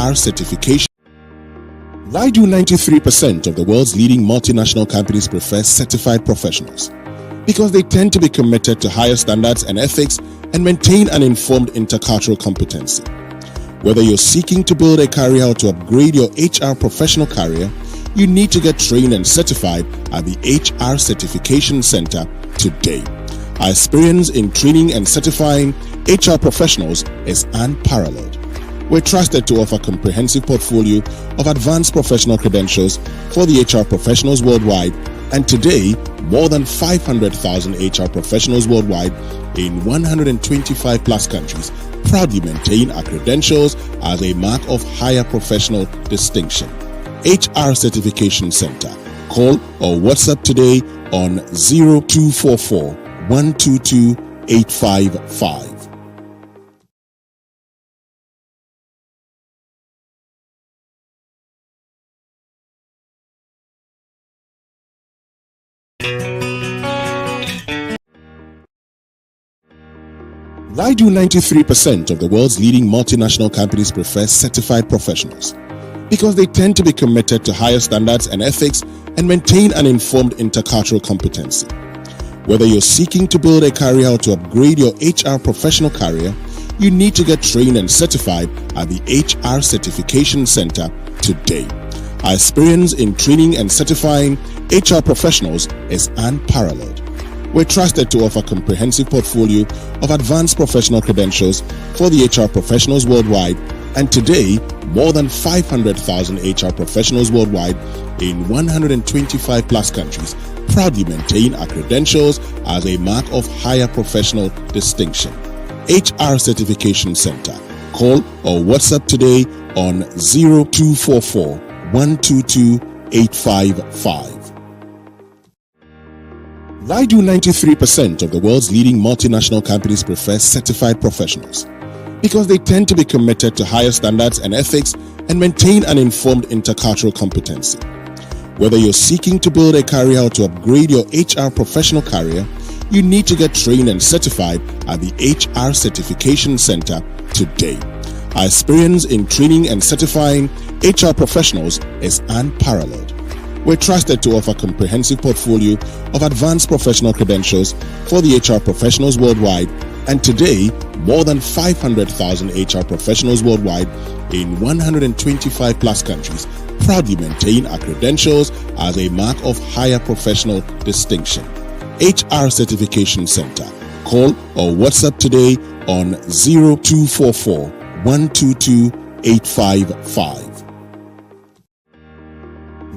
HR certification. Why do 93% of the world's leading multinational companies prefer certified professionals? Because they tend to be committed to higher standards and ethics and maintain an informed intercultural competency. Whether you're seeking to build a career or to upgrade your HR professional career, you need to get trained and certified at the HR Certification Center today. Our experience in training and certifying HR professionals is unparalleled. We're trusted to offer a comprehensive portfolio of advanced professional credentials for the HR professionals worldwide, and today, more than 500,000 HR professionals worldwide in 125 plus countries proudly maintain our credentials as a mark of higher professional distinction. HR Certification Center. Call or WhatsApp today on 0244 122 855. Why do 93% of the world's leading multinational companies prefer certified professionals? Because they tend to be committed to higher standards and ethics and maintain an informed intercultural competency. Whether you're seeking to build a career or to upgrade your HR professional career, you need to get trained and certified at the HR Certification Center today. Our experience in training and certifying HR professionals is unparalleled. We're trusted to offer a comprehensive portfolio of advanced professional credentials for the HR professionals worldwide, and today, more than 500,000 HR professionals worldwide in 125 plus countries proudly maintain our credentials as a mark of higher professional distinction. HR Certification Center. Call or WhatsApp today on 0244 122 855. Why do 93% of the world's leading multinational companies prefer certified professionals? Because they tend to be committed to higher standards and ethics and maintain an informed intercultural competency. Whether you're seeking to build a career or to upgrade your HR professional career, you need to get trained and certified at the HR Certification Center today. Our experience in training and certifying HR professionals is unparalleled. We're trusted to offer a comprehensive portfolio of advanced professional credentials for the HR professionals worldwide, and today, more than 500,000 HR professionals worldwide in 125 plus countries proudly maintain our credentials as a mark of higher professional distinction. HR Certification Center. Call or WhatsApp today on 0244 122 855.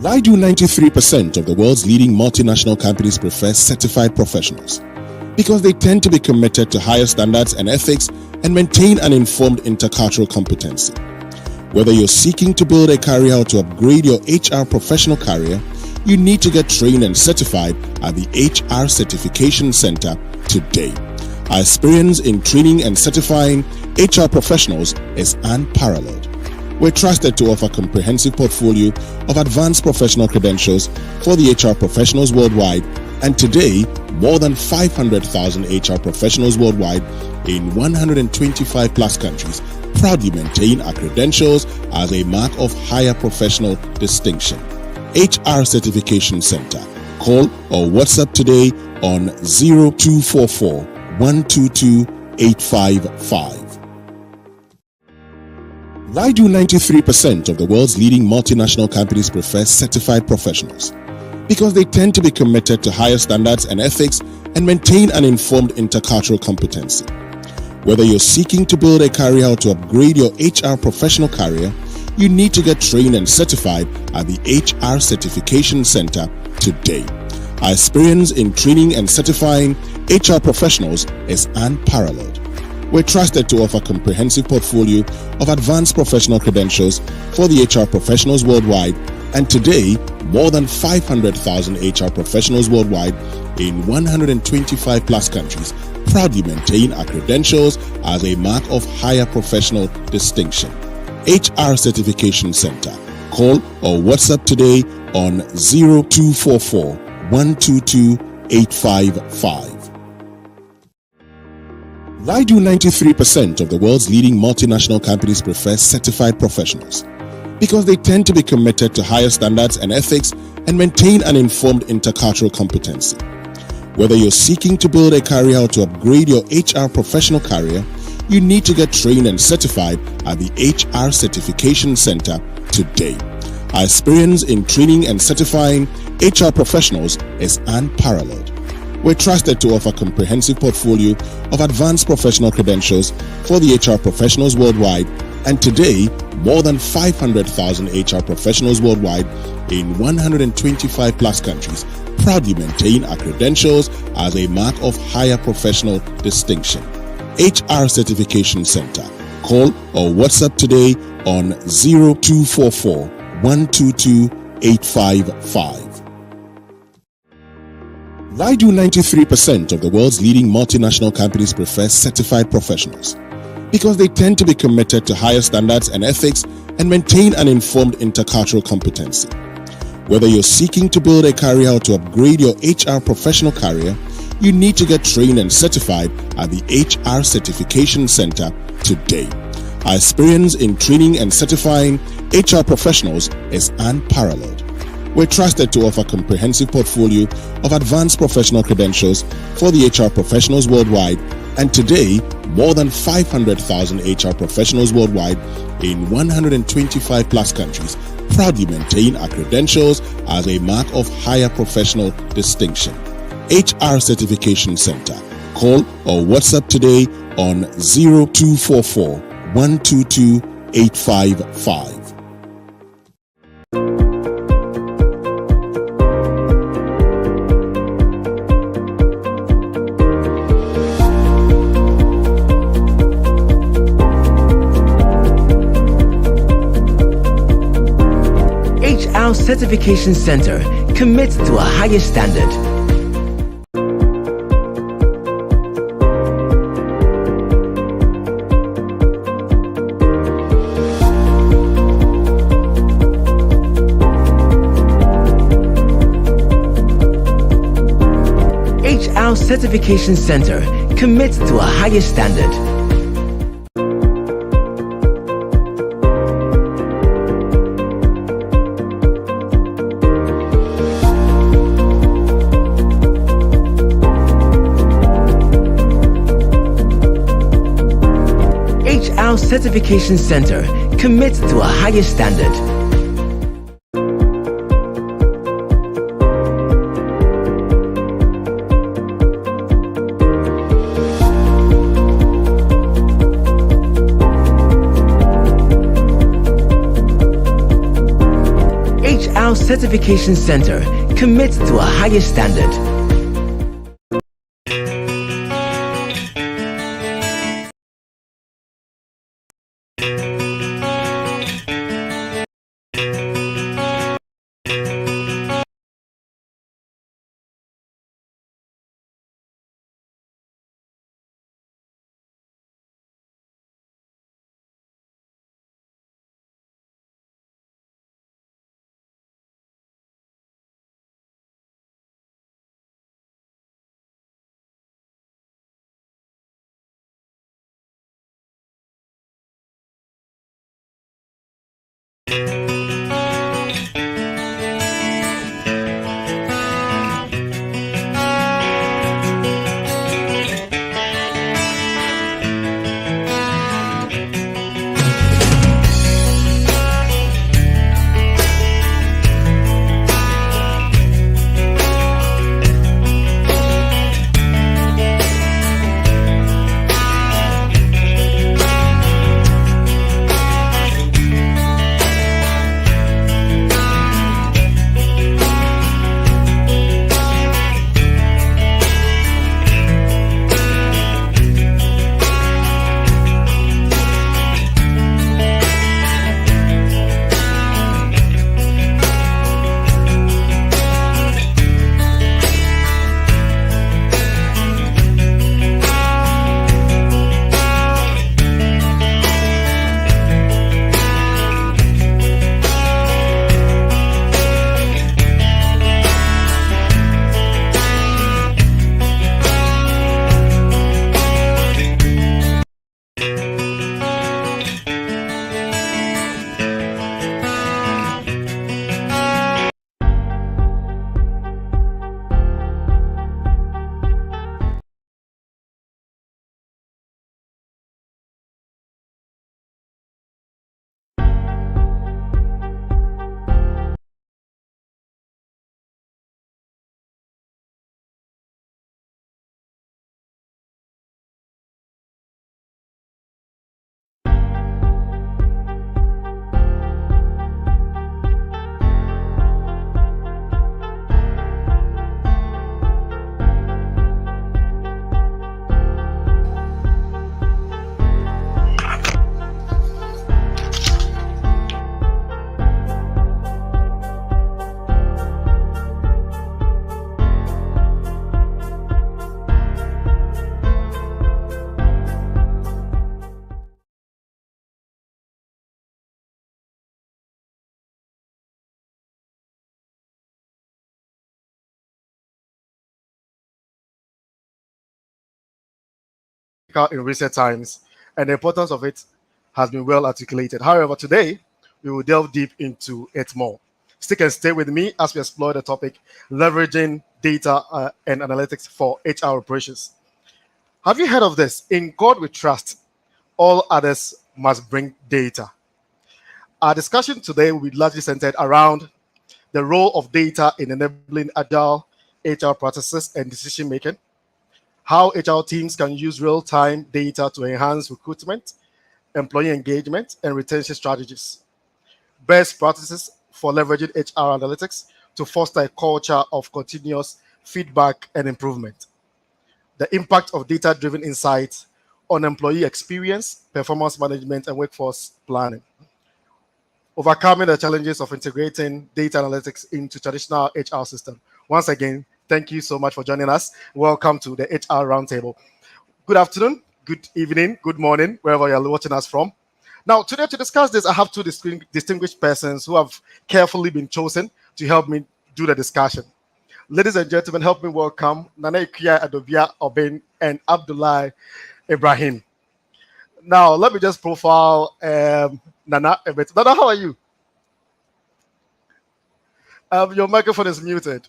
Why do 93% of the world's leading multinational companies prefer certified professionals? Because they tend to be committed to higher standards and ethics and maintain an informed intercultural competency. Whether you're seeking to build a career or to upgrade your HR professional career, you need to get trained and certified at the HR Certification Center today. Our experience in training and certifying HR professionals is unparalleled. We're trusted to offer a comprehensive portfolio of advanced professional credentials for the HR professionals worldwide, and today, more than 500,000 HR professionals worldwide in 125 plus countries proudly maintain our credentials as a mark of higher professional distinction. HR Certification Center. Call or WhatsApp today on 0244 122 855. Why do 93% of the world's leading multinational companies prefer certified professionals? Because they tend to be committed to higher standards and ethics and maintain an informed intercultural competency. Whether you're seeking to build a career or to upgrade your HR professional career, you need to get trained and certified at the HR Certification Center today. Our experience in training and certifying HR professionals is unparalleled. We're trusted to offer a comprehensive portfolio of advanced professional credentials for the HR professionals worldwide, and today, more than 500,000 HR professionals worldwide in 125 plus countries proudly maintain our credentials as a mark of higher professional distinction. HR Certification Center. Call or WhatsApp today on 0244 122 855. Why do 93% of the world's leading multinational companies prefer certified professionals? Because they tend to be committed to higher standards and ethics and maintain an informed intercultural competency. Whether you're seeking to build a career or to upgrade your HR professional career, you need to get trained and certified at the HR Certification Center today. Our experience in training and certifying HR professionals is unparalleled. We're trusted to offer a comprehensive portfolio of advanced professional credentials for the HR professionals worldwide, and today, more than 500,000 HR professionals worldwide in 125 plus countries proudly maintain our credentials as a mark of higher professional distinction. HR Certification Center. Call or WhatsApp today on 0244 122 855. Why do 93% of the world's leading multinational companies prefer certified professionals? Because they tend to be committed to higher standards and ethics and maintain an informed intercultural competency. Whether you're seeking to build a career or to upgrade your HR professional career, you need to get trained and certified at the HR Certification Center today. Our experience in training and certifying HR professionals is unparalleled. We're trusted to offer a comprehensive portfolio of advanced professional credentials for the HR professionals worldwide, and today, more than 500,000 HR professionals worldwide in 125 plus countries proudly maintain our credentials as a mark of higher professional distinction. HR Certification Center. Call or WhatsApp today on 0244 122 855. HR Certification Center commits to a higher standard. HR Certification Center commits to a higher standard. HR Certification Center commits to a higher standard. HR Certification Center commits to a higher standard. critical in recent times, and the importance of it has been well articulated. However, today we will delve deep into it more. Stick and stay with me as we explore the topic leveraging data and analytics for HR operations. Have you heard of this? In God we trust, all others must bring data. Our discussion today will be largely centered around the role of data in enabling agile HR processes and decision making, how HR teams can use real time data to enhance recruitment, employee engagement, and retention strategies, best practices for leveraging HR analytics to foster a culture of continuous feedback and improvement, the impact of data driven insights on employee experience, performance management, and workforce planning, overcoming the challenges of integrating data analytics into traditional HR system. Once again, thank you so much for joining us. Welcome to the HR Roundtable. Good afternoon, good evening, good morning, wherever you're watching us from. Now, today to discuss this, I have two distinguished persons who have carefully been chosen to help me do the discussion. Ladies and gentlemen, help me welcome Akua, Adubea, Obeng, and Abdallah Ibrahim. Now, let me just profile Nana a bit. Nana, how are you? Your microphone is muted.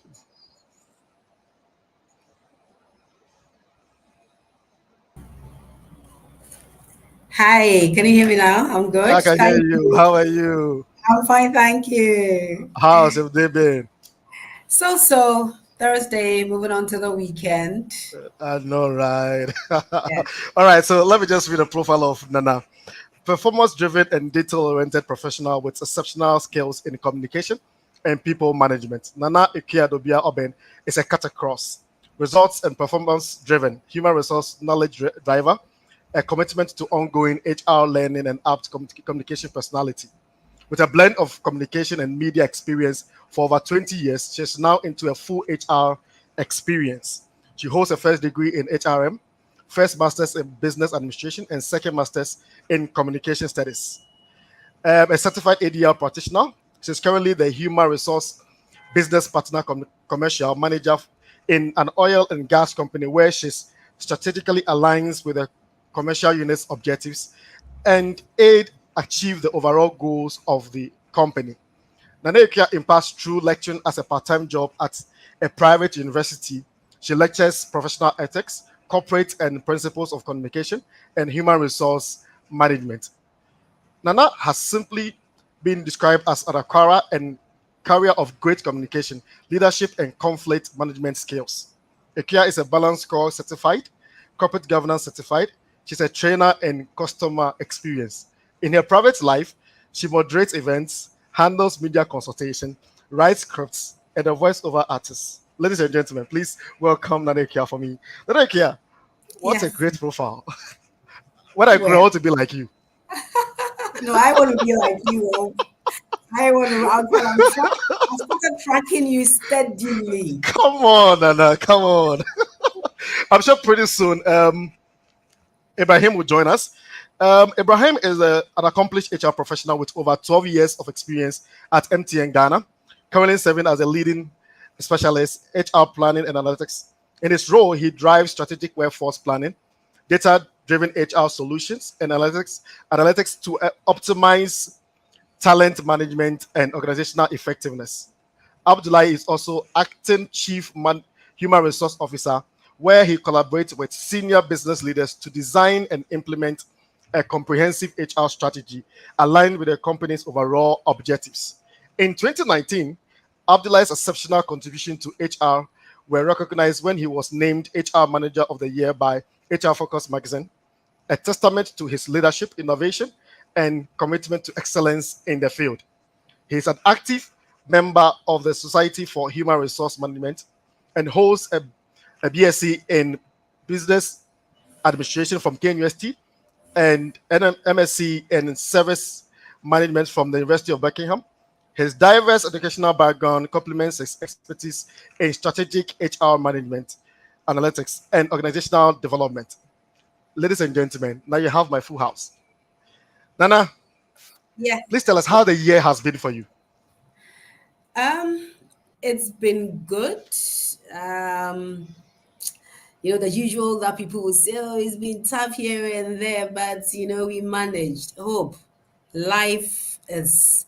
Hi, can you hear me now? I'm good. I can hear Thank you. you. How are you? I'm fine, thank you. How's your day been? So Thursday, moving on to the weekend. I know, right? Yeah. All right, so let me just read a profile of Nana. Performance driven and detail oriented professional with exceptional skills in communication and people management. Nana Ikiadobia Oben is a cut across. Results and performance driven, human resource knowledge driver, a commitment to ongoing HR learning and apt communication personality. With a blend of communication and media experience for over 20 years, she's now into a full HR experience. She holds a first degree in HRM, first master's in business administration, and second master's in communication studies. A certified ADL practitioner. She's currently the human resource business partner commercial manager in an oil and gas company where she's strategically aligns with the commercial unit's objectives and aid achieve the overall goals of the company. Nanekia imparts through lecturing as a part-time job at a private university. She lectures professional ethics, corporate and principles of communication, and human resource management. Nana has simply been described as an acquirer and carrier of great communication, leadership, and conflict management skills. Akia is a balance score certified, corporate governance certified. She's a trainer in customer experience. In her private life, she moderates events, handles media consultation, writes scripts, and a voiceover artist. Ladies and gentlemen, please welcome Nana Akia for me. Nana Akia, what a Yes. great profile. When I grow Well, up to be like you. no, I want to be like you. I want to. I started tracking you steadily. Come on, Nana, come on. I'm sure pretty soon Ibrahim will join us. Ibrahim is an accomplished HR professional with over 12 years of experience at MTN Ghana, currently serving as a leading specialist HR planning and analytics. In his role, he drives strategic workforce planning, data-driven HR solutions, and analytics to optimize talent management and organizational effectiveness. Abdullah is also acting human resource officer, where he collaborates with senior business leaders to design and implement a comprehensive HR strategy aligned with the company's overall objectives. In 2019, Abdullah's exceptional contribution to HR were recognized when he was named HR Manager of the Year by HR Focus magazine, a testament to his leadership, innovation, and commitment to excellence in the field. He is an active member of the Society for Human Resource Management and holds a BSc in Business Administration from KNUST and an MSc in Service Management from the University of Buckingham. His diverse educational background complements his expertise in strategic HR management, analytics, and organizational development. Ladies and gentlemen, now you have my full house. Nana, Yeah. please tell us how the year has been for you. Um, it's been good. Um, You know, the usual that people will say, oh, it's been tough here and there, but, you know, we managed. Hope. Life is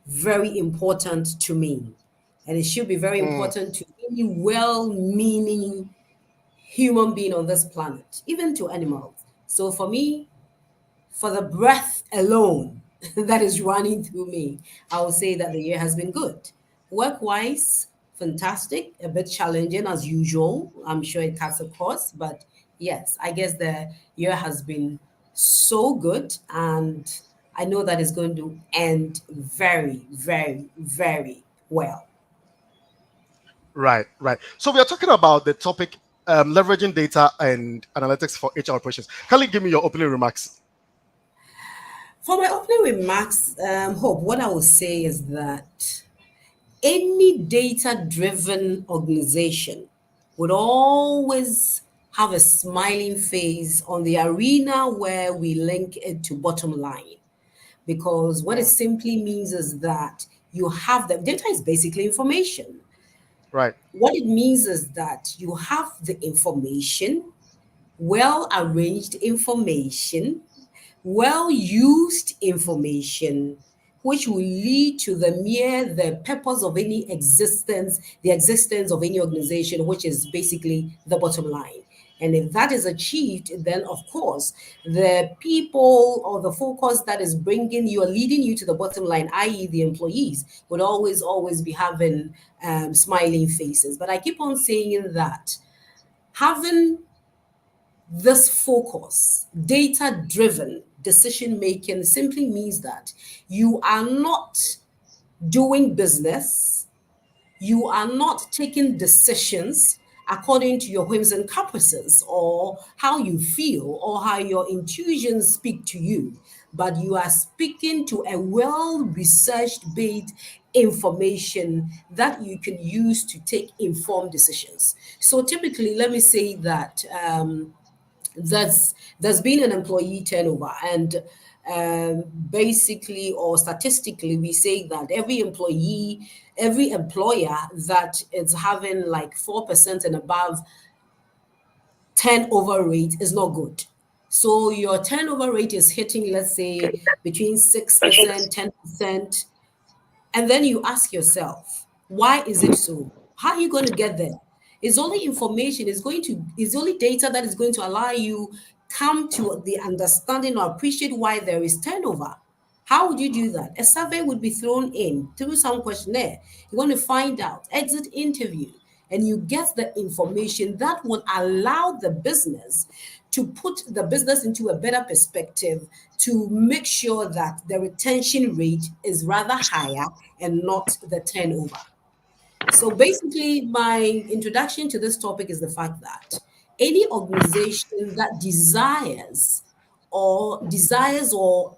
very important to me. And it should be very Mm, important to any well meaning human being on this planet, even to animals. So for me, for the breath alone that is running through me, I will say that the year has been good. Work wise, fantastic, a bit challenging as usual. I'm sure it cuts across, but yes, I guess the year has been so good, and I know that it's going to end very, very, very well. right, right. So we are talking about the topic leveraging data and analytics for HR operations. Can you give me your opening remarks? For my opening remarks, Hope, what I will say is that any data driven organization would always have a smiling face on the arena where we link it to bottom line. Because what it Mm, simply means is that you have the data is basically information. right. What it means is that you have the information, well arranged information, well used information, which will lead to the purpose of any existence, the existence of any organization, which is basically the bottom line. And if that is achieved, then of course, the people or the focus that is bringing you or leading you to the bottom line, i.e., the employees, would always be having smiling faces. But I keep on saying that having this focus, data driven decision making, simply means that you are not doing business, you are not taking decisions according to your whims and caprices or how you feel or how your intuitions speak to you, but you are speaking to a well researched based information that you can use to take informed decisions. So typically, let me say that there's been an employee turnover, and basically or statistically we say that every employer that is having like 4% and above turnover rate is not good. So your turnover rate is hitting, let's say, between 6%, 10%, and then you ask yourself, why is it so? How are you going to get there? It's only information, it's only data that is going to allow you come to the understanding or appreciate why there is turnover. How would you do that? A survey would be thrown in through some questionnaire. You want to find out, exit interview, and you get the information that will allow the business to put the business into a better perspective to make sure that the retention rate is rather higher and not the turnover. So basically, my introduction to this topic is the fact that any organization that desires or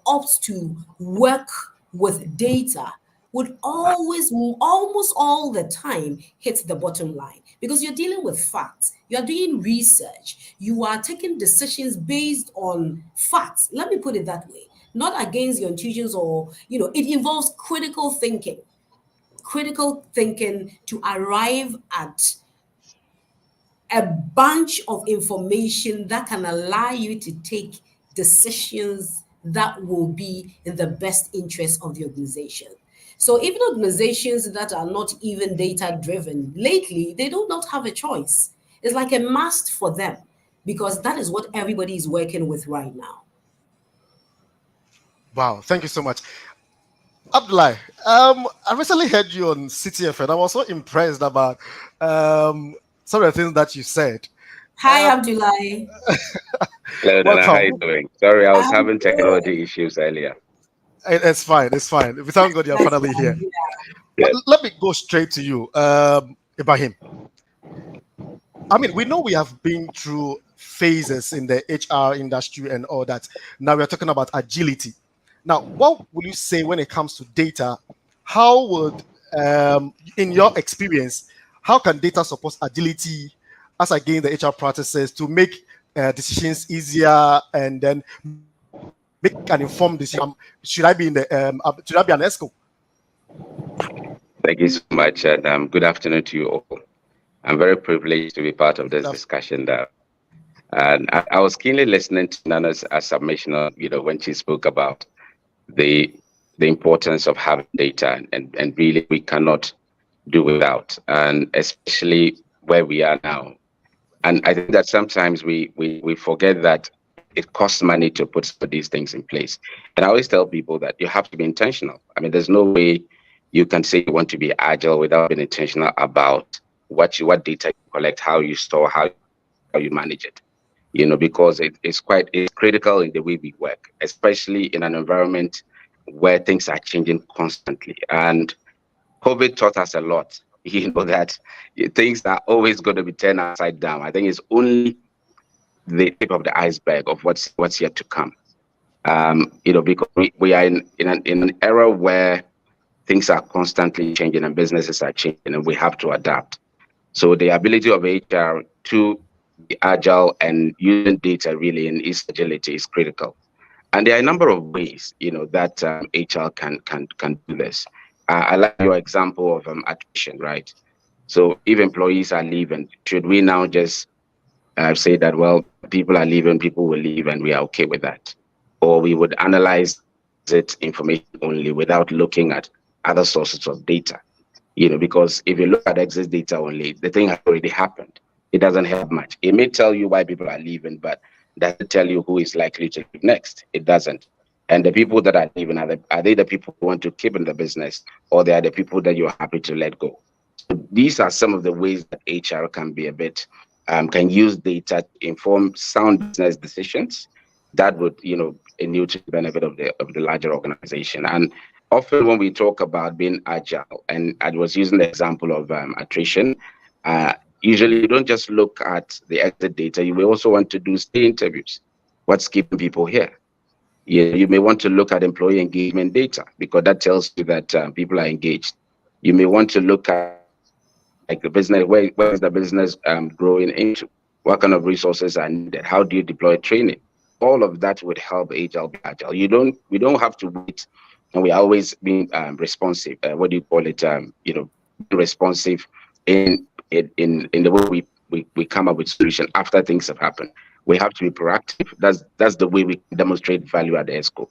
opts to work with data would almost all the time hit the bottom line because you're dealing with facts, you're doing research, you are taking decisions based on facts. Let me put it that way, not against your intuitions, or it involves critical thinking to arrive at a bunch of information that can allow you to take decisions that will be in the best interest of the organization. So even organizations that are not even data driven, lately, they do not have a choice. It's like a must for them because that is what everybody is working with right now. Wow, thank you so much. Abdullah, I recently heard you on CTF and I was so impressed about um, some of the things that you said. Hi, Um, Abdullah. Hello, Dana. How you welcome. doing? Sorry, I was I'm having good. technology issues earlier. It's fine. It's fine. We thank God you're That's finally here. fine. But Yeah. let me go straight to you, Ibrahim. I mean, we know we have been through phases in the HR industry and all that. Now we're talking about agility. Now, what would you say when it comes to data? How would, in your experience, how can data support agility as again the HR practices to make decisions easier and then make an informed decision? Should I be in the should I be an ESCO? Thank you so much, and good afternoon to you all. I'm very privileged to be part of this discussion there. And I was keenly listening to Nana's submission, when she spoke about the importance of having data, and really we cannot do without, and especially where we are now. And I think that sometimes we forget that it costs money to put some of these things in place. And I always tell people that you have to be intentional. I mean, there's no way you can say you want to be agile without being intentional about what data you collect, how you store, how you manage it. Because it's critical in the way we work, especially in an environment where things are changing constantly. And COVID taught us a lot, that things are always going to be turned upside down. I think it's only the tip of the iceberg of what's yet to come. Because we are in an era where things are constantly changing and businesses are changing, and we have to adapt. So the ability of HR to be agile and using data really in its agility is critical. And there are a number of ways, that HR can do this. I like your example of attrition, right? So if employees are leaving, should we now just say that, well, people are leaving, people will leave, and we are okay with that? Or we would analyze it information only without looking at other sources of data? Because if you look at exit data only, the thing has already happened. It doesn't help much. It may tell you why people are leaving, but doesn't tell you who is likely to leave next. It doesn't. And the people that are leaving, are they the people who want to keep in the business, or they are the people that you're happy to let go? So these are some of the ways that HR can be can use data to inform sound business decisions that would, inure to the benefit of the larger organization. And often when we talk about being agile, and I was using the example of attrition, usually you don't just look at the exit data. You may also want to do stay interviews. What's keeping people here? You may want to look at employee engagement data, because that tells you that people are engaged. You may want to look at like the business, where is the business growing into? What kind of resources are needed? How do you deploy training? All of that would help HR be agile. We don't have to wait, and we are always being responsive. What do you call it? Responsive in the way we come up with solution after things have happened. We have to be proactive. That's the way we demonstrate value at the ESCO,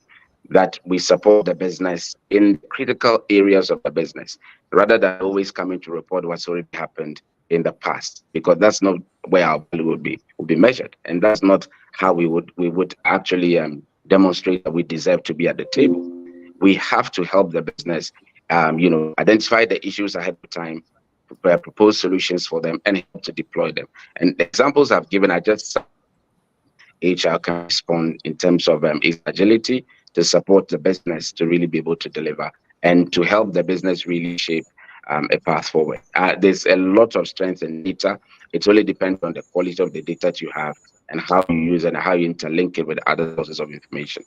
that we support the business in critical areas of the business, rather than always coming to report what's already happened in the past, because that's not where our value will be measured, and that's not how we would actually demonstrate that we deserve to be at the table. We have to help the business, identify the issues ahead of time, propose solutions for them, and help to deploy them. And the examples I've given are just HR can respond in terms of its agility to support the business to really be able to deliver and to help the business really shape a path forward. There's a lot of strength in data. It really depends on the quality of the data that you have and how you use it and how you interlink it with other sources of information.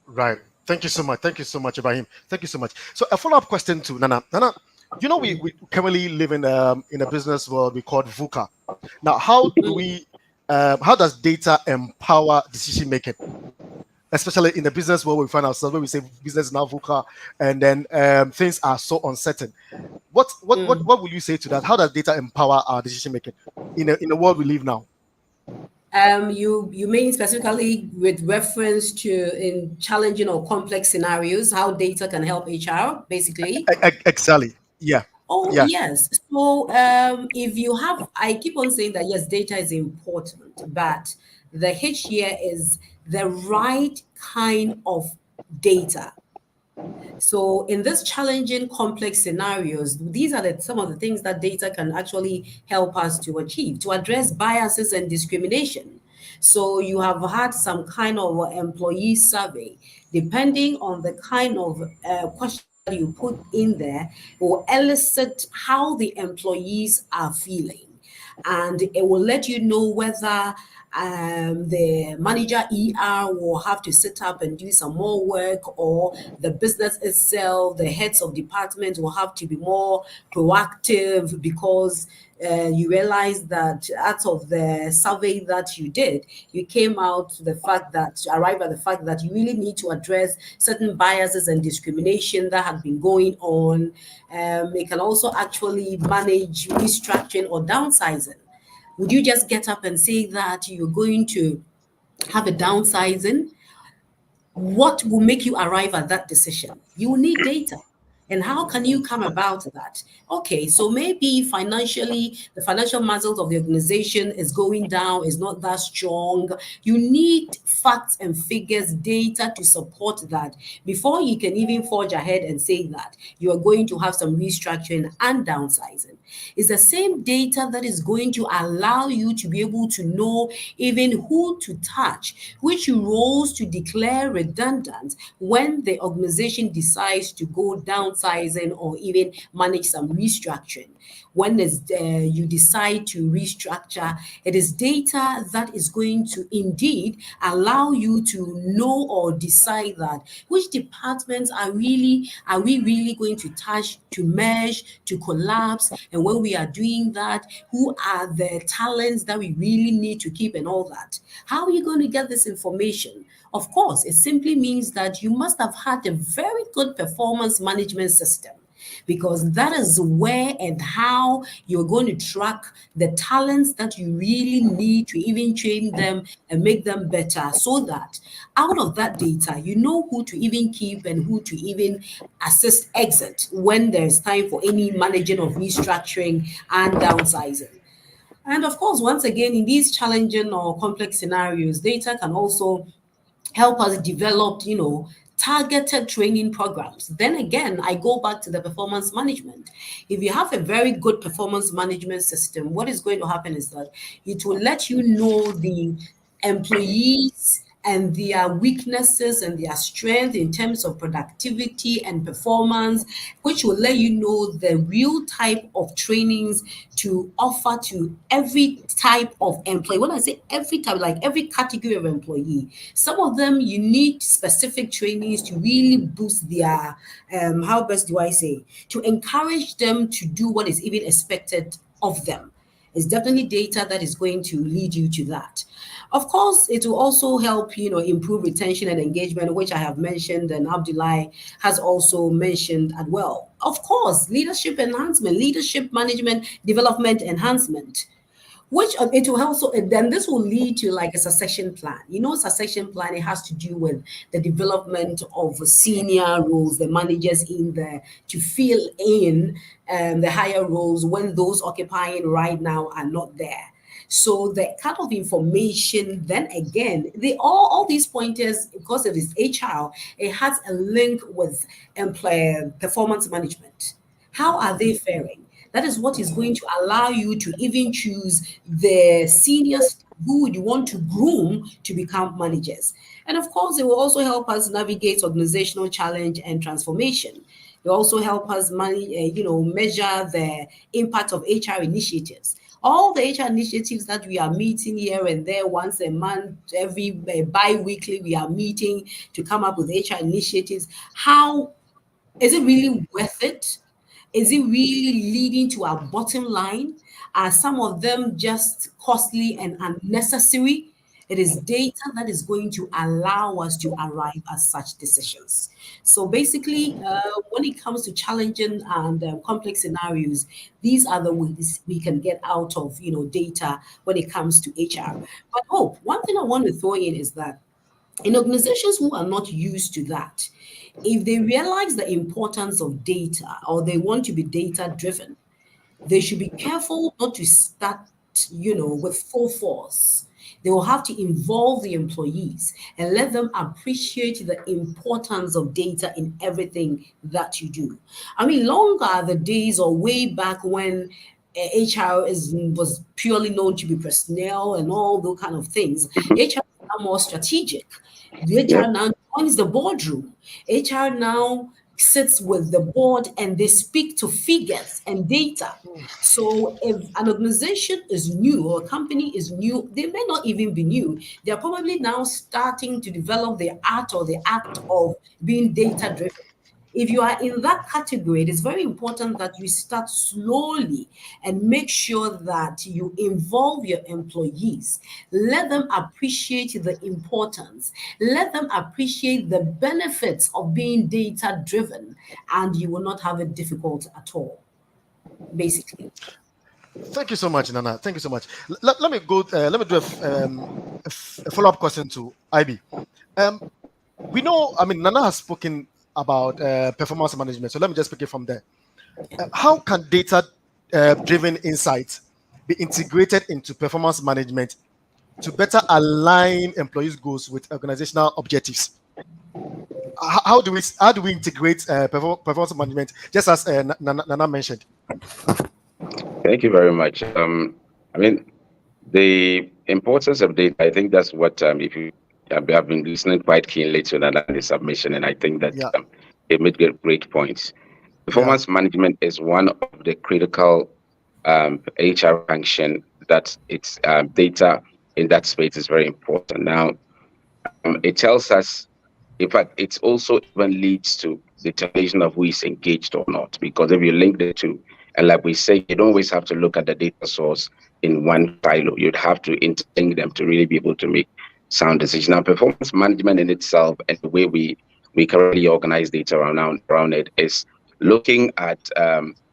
Right. Thank you so much. Thank you so much, Ibrahim. Thank you so much. So a follow-up question to Nana. Nana, we currently live in a business world we call VUCA. Now, how does data empower decision making, especially in the business world we find ourselves, where we say business now VUCA, and then things are so uncertain? What would you say to that? How does data empower our decision making in the world we live now? You mean specifically with reference to in challenging or complex scenarios, how data can help HR, basically? Exactly. Yeah. Oh, yeah. Yes. So if you have, I keep on saying that, yes, data is important, but the hitch here is the right kind of data. So in this challenging, complex scenarios, these are some of the things that data can actually help us to achieve, to address biases and discrimination. So you have had some kind of employee survey, depending on the kind of question that you put in there, will elicit how the employees are feeling. And it will let you know whether the manager ER will have to sit up and do some more work, or the business itself, the heads of departments will have to be more proactive because you realize that out of the survey that you did, you came out to the fact that, to arrive at the fact that you really need to address certain biases and discrimination that have been going on. It can also actually manage restructuring or downsizing. Would you just get up and say that you're going to have a downsizing? What will make you arrive at that decision? You will need data. And how can you come about that? Okay, so maybe financially, the financial muscles of the organization is going down, is not that strong. You need facts and figures, data to support that before you can even forge ahead and say that you are going to have some restructuring and downsizing. It's the same data that is going to allow you to be able to know even who to touch, which roles to declare redundant when the organization decides to go downsizing or even manage some restructuring. When you decide to restructure, it is data that is going to indeed allow you to know or decide that which departments are we really going to touch, to merge, to collapse, and when we are doing that, who are the talents that we really need to keep and all that. How are you going to get this information? Of course, it simply means that you must have had a very good performance management system, because that is where and how you're going to track the talents that you really need to even train them and make them better, so that out of that data, you know who to even keep and who to even assist exit when there's time for any managing of restructuring and downsizing. And of course, once again, in these challenging or complex scenarios, data can also help us develop, targeted training programs. Then again, I go back to the performance management. If you have a very good performance management system, what is going to happen is that it will let you know the employees and their weaknesses and their strength in terms of productivity and performance, which will let you know the real type of trainings to offer to every type of employee. When I say every type, like every category of employee, some of them you need specific trainings to really boost their, how best do I say, to encourage them to do what is even expected of them. It's definitely data that is going to lead you to that. Of course, it will also help, improve retention and engagement, which I have mentioned, and Abdullah has also mentioned as well. Of course, leadership enhancement, leadership management, development enhancement, which it will also, then this will lead to like a succession plan. Succession plan, it has to do with the development of senior roles, the managers in there to fill in the higher roles when those occupying right now are not there. So the kind of information, then again, all these pointers, because it is HR, it has a link with employer performance management. How are they faring? That is what is going to allow you to even choose the seniors who would you want to groom to become managers. And of course, it will also help us navigate organizational challenge and transformation. It will also help us measure the impact of HR initiatives. All the HR initiatives that we are meeting here and there once a month, every bi-weekly, we are meeting to come up with HR initiatives. How is it really worth it? Is it really leading to our bottom line? Are some of them just costly and unnecessary? It is data that is going to allow us to arrive at such decisions. So basically, when it comes to challenging and complex scenarios, these are the ways we can get out of data when it comes to HR. But one thing I want to throw in is that in organizations who are not used to that, if they realize the importance of data or they want to be data driven, they should be careful not to start, with full force. They will have to involve the employees and let them appreciate the importance of data in everything that you do. I mean, long are the days or way back when HR was purely known to be personnel and all those kind of things. HR is now more strategic. The HR now joins the boardroom. HR now sits with the board and they speak to figures and data. So if an organization is new or a company is new, they may not even be new. They're probably now starting to develop the art or the act of being data driven. If you are in that category, it is very important that you start slowly and make sure that you involve your employees. Let them appreciate the importance. Let them appreciate the benefits of being data driven, and you will not have it difficult at all, basically. Thank you so much, Nana. Thank you so much. Let me go. Let me do a follow-up question to IB. We know, I mean, Nana has spoken about performance management. So let me just pick it from there. How can data-driven insights be integrated into performance management to better align employees' goals with organizational objectives? How do we integrate performance management, just as Nana mentioned? Thank you very much. I mean, the importance of data, I think that's what, if you have been listening quite keenly to the submission, and I think that it made great points. Performance management is one of the critical HR function that it's data in that space is very important. Now, it tells us, in fact, it also even leads to determination of who is engaged or not, because if you link the two, and like we say, you don't always have to look at the data source in one silo. You'd have to interlink them to really be able to make sound decisions. Now, performance management in itself and the way we currently organize data around it is looking at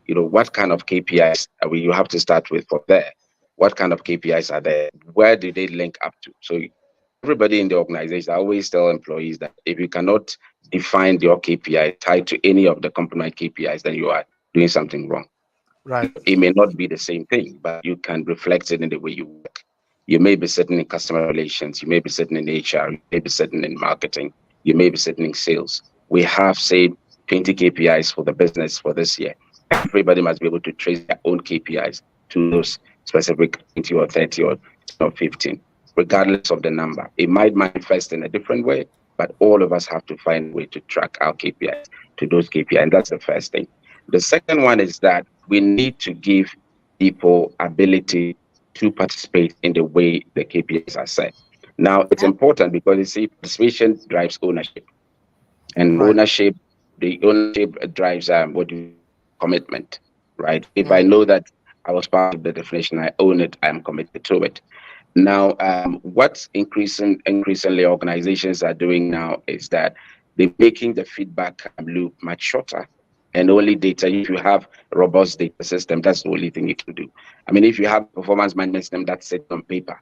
what kind of KPIs you have to start with for there. What kind of KPIs are there? Where do they link up to? So everybody in the organization, I always tell employees that if you cannot define your KPI tied to any of the company KPIs, then you are doing something wrong. Right. It may not be the same thing, but you can reflect it in the way you work. You may be sitting in customer relations, you may be sitting in HR, you may be sitting in marketing, you may be sitting in sales. We have, say, 20 KPIs for the business for this year. Everybody must be able to trace their own KPIs to those specific 20 or 30 or 15, regardless of the number. It might manifest in a different way, but all of us have to find a way to track our KPIs to those KPIs. And that's the first thing. The second one is that we need to give people ability to participate in the way the KPIs are set. Now, it's important because you see, participation drives ownership. And ownership drives commitment, right? If I know that I was part of the definition, I own it, I'm committed to it. Now, what increasingly organizations are doing now is that they're making the feedback loop much shorter. And only data, if you have a robust data system, that's the only thing you can do. I mean, if you have a performance management system that's set on paper,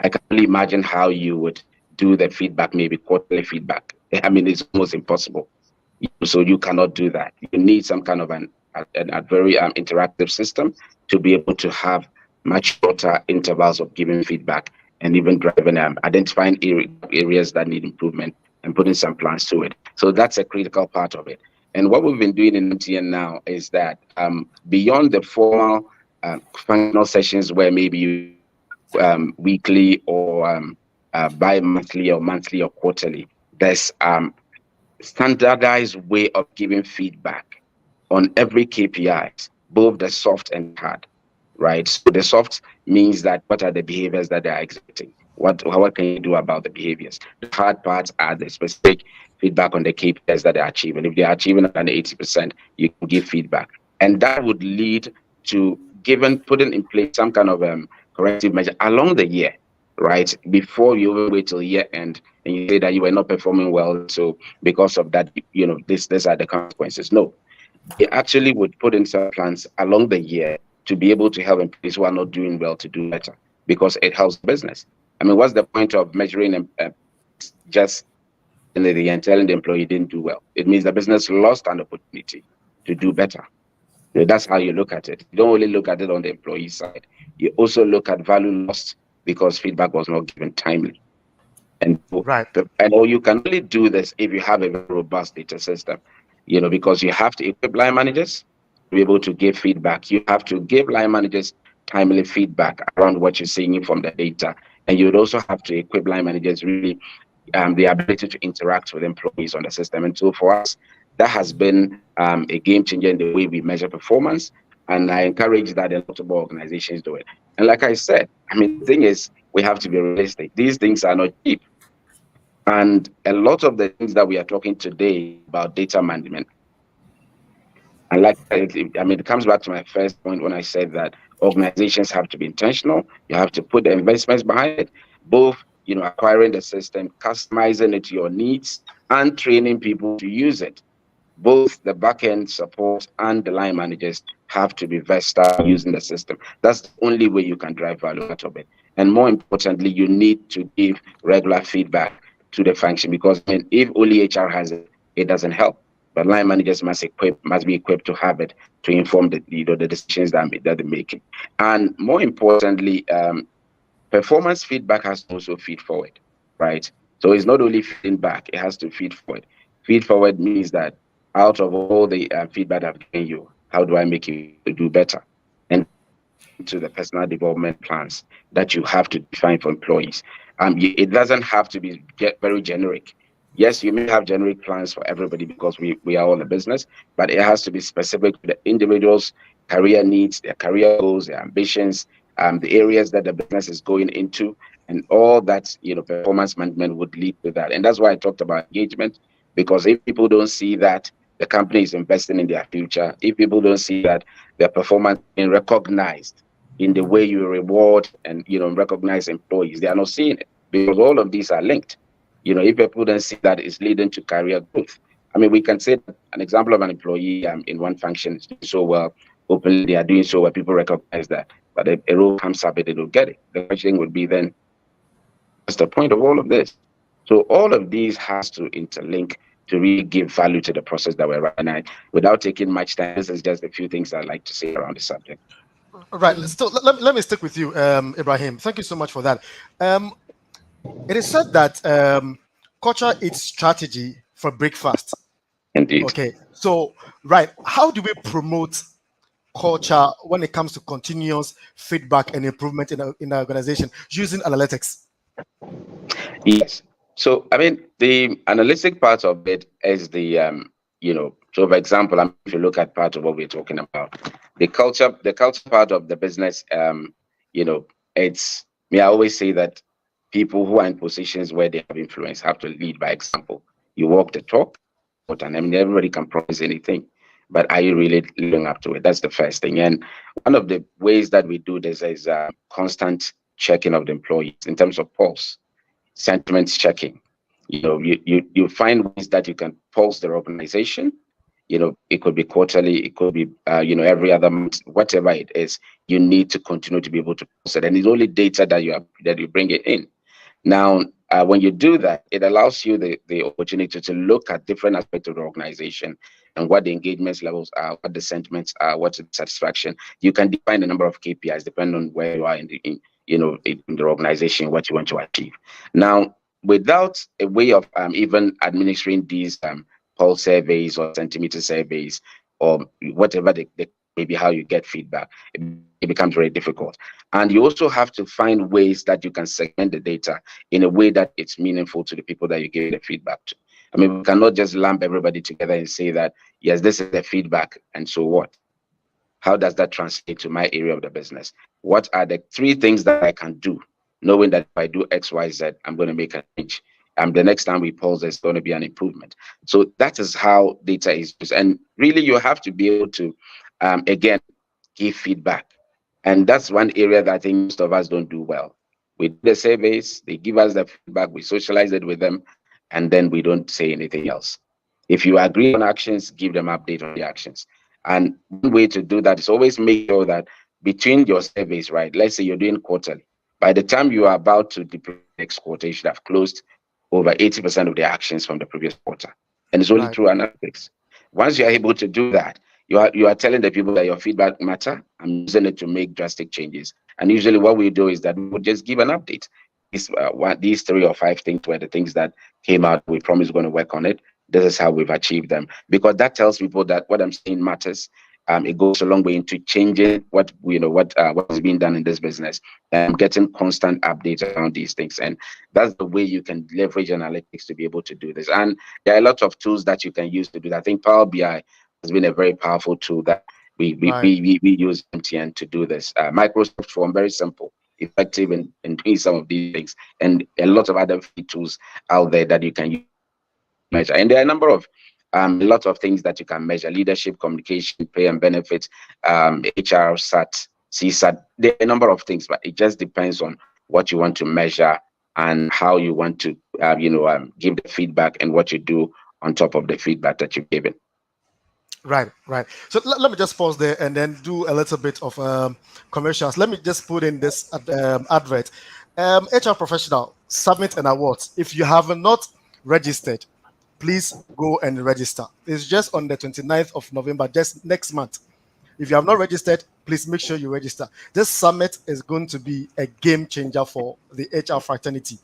I can only imagine how you would do the feedback, maybe quarterly feedback. I mean, it's almost impossible. So you cannot do that. You need some kind of a very interactive system to be able to have much shorter intervals of giving feedback and even driving identifying areas that need improvement and putting some plans to it. So that's a critical part of it. And what we've been doing in MTN now is that beyond the formal functional sessions where maybe you weekly or bi-monthly or monthly or quarterly, there's standardized way of giving feedback on every KPI, both the soft and hard, right? So the soft means that what are the behaviors that they are exhibiting? What can you do about the behaviors? The hard parts are the specific feedback on the KPIs that they are achieving. If they are achieving around 80%, you can give feedback. And that would lead to putting in place some kind of corrective measure along the year, right? Before you wait till year end and you say that you were not performing well. So because of that, these are the consequences. No, they actually would put in some plans along the year to be able to help employees who are not doing well to do better, because it helps business. I mean, what's the point of measuring just in the end telling the employee didn't do well? It means the business lost an opportunity to do better. That's how you look at it. You don't only look at it on the employee side. You also look at value lost because feedback was not given timely. And you can only do this if you have a very robust data system, because you have to equip line managers to be able to give feedback. You have to give line managers timely feedback around what you're seeing from the data. And you would also have to equip line managers really the ability to interact with employees on the system. And so for us, that has been a game changer in the way we measure performance. And I encourage that a lot of organizations do it. And like I said, I mean, the thing is, we have to be realistic. These things are not cheap. And a lot of the things that we are talking today about data management, and like, I mean, it comes back to my first point when I said that organizations have to be intentional. You have to put the investments behind it, both, acquiring the system, customizing it to your needs, and training people to use it. Both the backend support and the line managers have to be versatile using the system. That's the only way you can drive value out of it. And more importantly, you need to give regular feedback to the function, because if only HR has it, it doesn't help. But line managers must be equipped to have it, to inform the decisions that they're making. And more importantly, performance feedback has to also feed forward, right? So it's not only feeding back, it has to feed forward. Feed forward means that out of all the feedback I've given you, how do I make you do better? And to the personal development plans that you have to define for employees. It doesn't have to be very generic. Yes, you may have generic plans for everybody because we are all a business, but it has to be specific to the individual's career needs, their career goals, their ambitions, the areas that the business is going into, and all that, performance management would lead to that. And that's why I talked about engagement, because if people don't see that the company is investing in their future, if people don't see that their performance being recognized in the way you reward and recognize employees, they are not seeing it, because all of these are linked. If people don't see that it's leading to career growth. I mean, we can say that an example of an employee in one function is doing so well, openly they are doing so well, people recognize that, but if a role comes up, they don't get it. The question would be then, what's the point of all of this? So all of these has to interlink to really give value to the process that we're running. Without taking much time, this is just a few things I'd like to say around the subject. Right. So let me stick with you, Ibrahim. Thank you so much for that. It is said that culture eats strategy for breakfast. Indeed. Okay. So, right. How do we promote culture when it comes to continuous feedback and improvement in the organization using analytics? Yes. So, I mean, the analytic part of it is the, so for example, if you look at part of what we're talking about, the culture part of the business, I always say that people who are in positions where they have influence have to lead by example. You walk the talk, and I mean, everybody can promise anything, but are you really living up to it? That's the first thing. And one of the ways that we do this is constant checking of the employees in terms of pulse, sentiments checking. You find ways that you can pulse their organization. It could be quarterly, it could be every other month, whatever it is. You need to continue to be able to pulse it, and it's only data that you bring it in. Now, when you do that, it allows you the opportunity to look at different aspects of the organization and what the engagement levels are, what the sentiments are, what's the satisfaction. You can define a number of KPIs depending on where you are in the organization, what you want to achieve. Now, without a way of even administering these pulse surveys or centimeter surveys or whatever maybe how you get feedback, it becomes very difficult. And you also have to find ways that you can segment the data in a way that it's meaningful to the people that you give the feedback to. I mean, we cannot just lump everybody together and say that, yes, this is the feedback, and so what? How does that translate to my area of the business? What are the 3 things that I can do, knowing that if I do X, Y, Z, I'm going to make a change? The next time we pause, there's going to be an improvement. So that is how data is used. And really, you have to be able to, again, give feedback. And that's one area that I think most of us don't do well. We do the surveys, they give us the feedback, we socialize it with them, and then we don't say anything else. If you agree on actions, give them update on the actions. And one way to do that is always make sure that between your surveys, right? Let's say you're doing quarterly. By the time you are about to deploy next quarter, you should have closed over 80% of the actions from the previous quarter. And it's only through analytics. Once you are able to do that, you are telling the people that your feedback matter. I'm using it to make drastic changes. And usually what we do is that we would just give an update. These 3 or 5 things were the things that came out. We promised we're going to work on it. This is how we've achieved them. Because that tells people that what I'm saying matters. it goes a long way into changing what is being done in this business, and getting constant updates around these things. And that's the way you can leverage analytics to be able to do this. And there are a lot of tools that you can use to do that. I think Power BI has been a very powerful tool that we use MTN to do this. Microsoft Form, very simple, effective in doing some of these things, and a lot of other free tools out there that you can use to measure. And there are a number of lots of things that you can measure: leadership, communication, pay and benefits, HR, SAT, CSAT. There are a number of things, but it just depends on what you want to measure and how you want to give the feedback and what you do on top of the feedback that you've given. Right. So let me just pause there and then do a little bit of commercials. Let me just put in this advert. HR professional, submit an award. If you have not registered, please go and register. It's just on the 29th of November, just next month. If you have not registered, please make sure you register. This summit is going to be a game changer for the HR fraternity.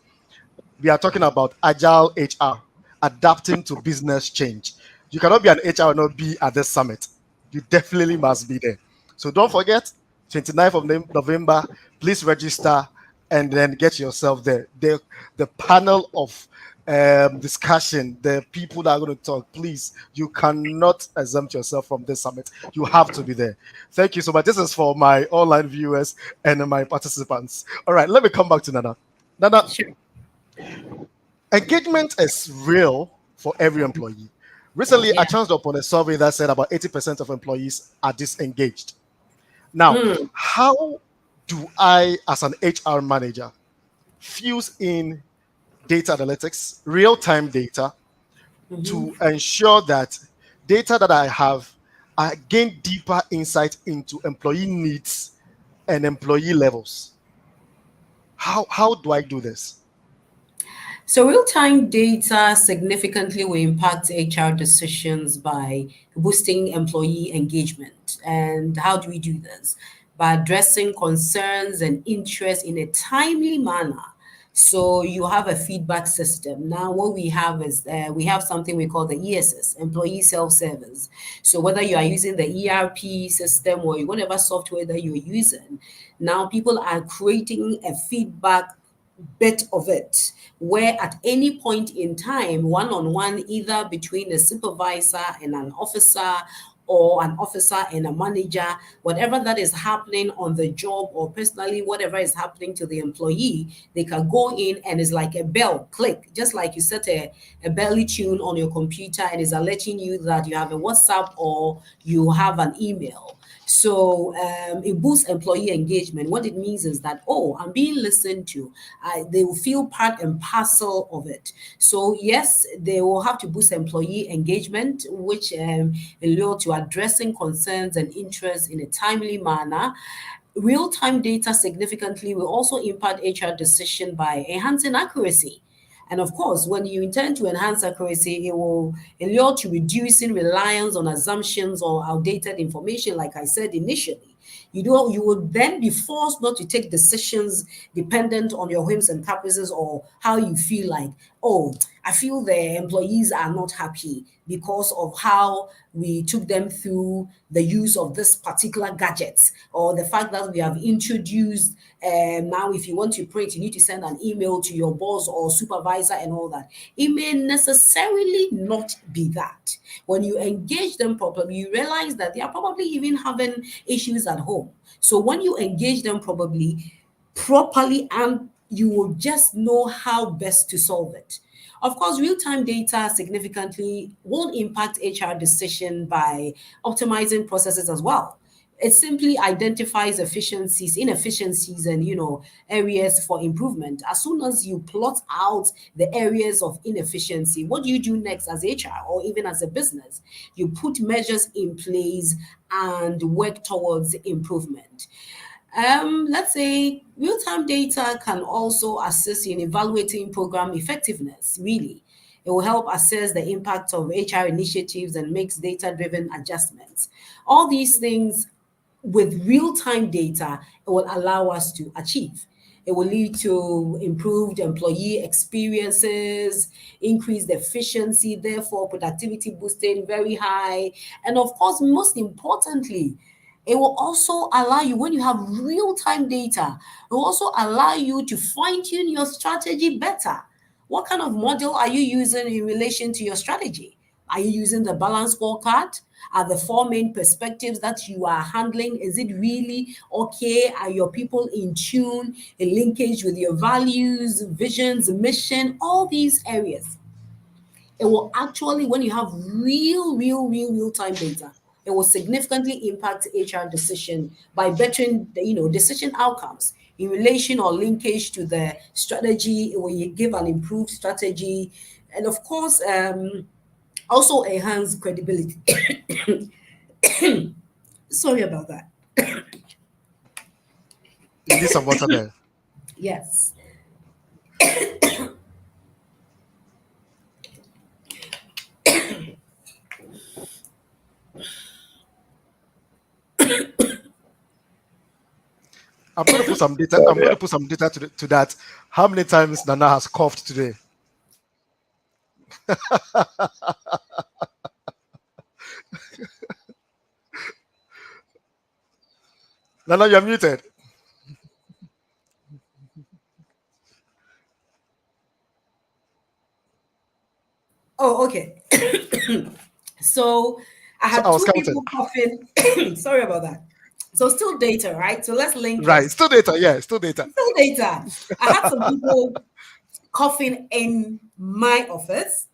We are talking about agile HR, adapting to business change. You cannot be an HR and not be at this summit. You definitely must be there. So don't forget, 29th of November, please register and then get yourself there. The panel of discussion, the people that are going to talk, please, you cannot exempt yourself from this summit. You have to be there. Thank you so much. This is for my online viewers and my participants. All right, let me come back to Nana. Nana, Sure. Engagement is real for every employee. Recently, I chanced upon a survey that said about 80% of employees are disengaged. Now, how do I, as an HR manager, fuse in data analytics, real-time data, to ensure that data that I have, I gain deeper insight into employee needs and employee levels? How do I do this? So real-time data significantly will impact HR decisions by boosting employee engagement. And how do we do this? By addressing concerns and interests in a timely manner. So you have a feedback system. Now what we have is we have something we call the ESS, Employee Self-Service. So whether you are using the ERP system or whatever software that you're using, now people are creating a feedback bit of it, where at any point in time, one-on-one, either between a supervisor and an officer, or an officer and a manager, whatever that is happening on the job, or personally, whatever is happening to the employee, they can go in and it's like a bell, click, just like you set a belly tune on your computer and is alerting you that you have a WhatsApp or you have an email. So it boosts employee engagement. What it means is that, oh, I'm being listened to. They will feel part and parcel of it. So yes, they will have to boost employee engagement, which will to addressing concerns and interests in a timely manner. Real-time data significantly will also impact HR decision by enhancing accuracy. And of course, when you intend to enhance accuracy, it will allow to reducing reliance on assumptions or outdated information, like I said initially. You will then be forced not to take decisions dependent on your whims and caprices or how you feel like, oh, I feel the employees are not happy because of how we took them through the use of this particular gadget, or the fact that we have introduced now if you want to print, you need to send an email to your boss or supervisor and all that. It may necessarily not be that. When you engage them properly, you realize that they are probably even having issues at home. So when you engage them properly, and you will just know how best to solve it. Of course, real-time data significantly won't impact HR decision by optimizing processes as well. It simply identifies inefficiencies, and areas for improvement. As soon as you plot out the areas of inefficiency, what do you do next as HR or even as a business? You put measures in place and work towards improvement. Let's say real-time data can also assist in evaluating program effectiveness, really. It will help assess the impact of HR initiatives and makes data-driven adjustments. All these things with real-time data will allow us to achieve. It will lead to improved employee experiences, increased efficiency, therefore productivity boosting very high. And of course, most importantly, it will also allow you, when you have real-time data, it will also allow you to fine-tune your strategy better. What kind of model are you using in relation to your strategy? Are you using the balance scorecard? Are the four main perspectives that you are handling, is it really okay? Are your people in tune, in linkage with your values, visions, mission, all these areas? It will actually, when you have real-time data, it will significantly impact HR decision by bettering the, decision outcomes in relation or linkage to the strategy. It will give an improved strategy, and of course, also enhance credibility. Sorry about that. You need some water there. Yes. I'm going to put some data. I'm going to put some data to that. How many times Nana has coughed today? Nana, you're muted. Oh, okay. So I had was two counting. people coughing. Sorry about that. So still data, right? So let's link Right, it. still data. Yeah, still data. Still data. I had some people coughing in my office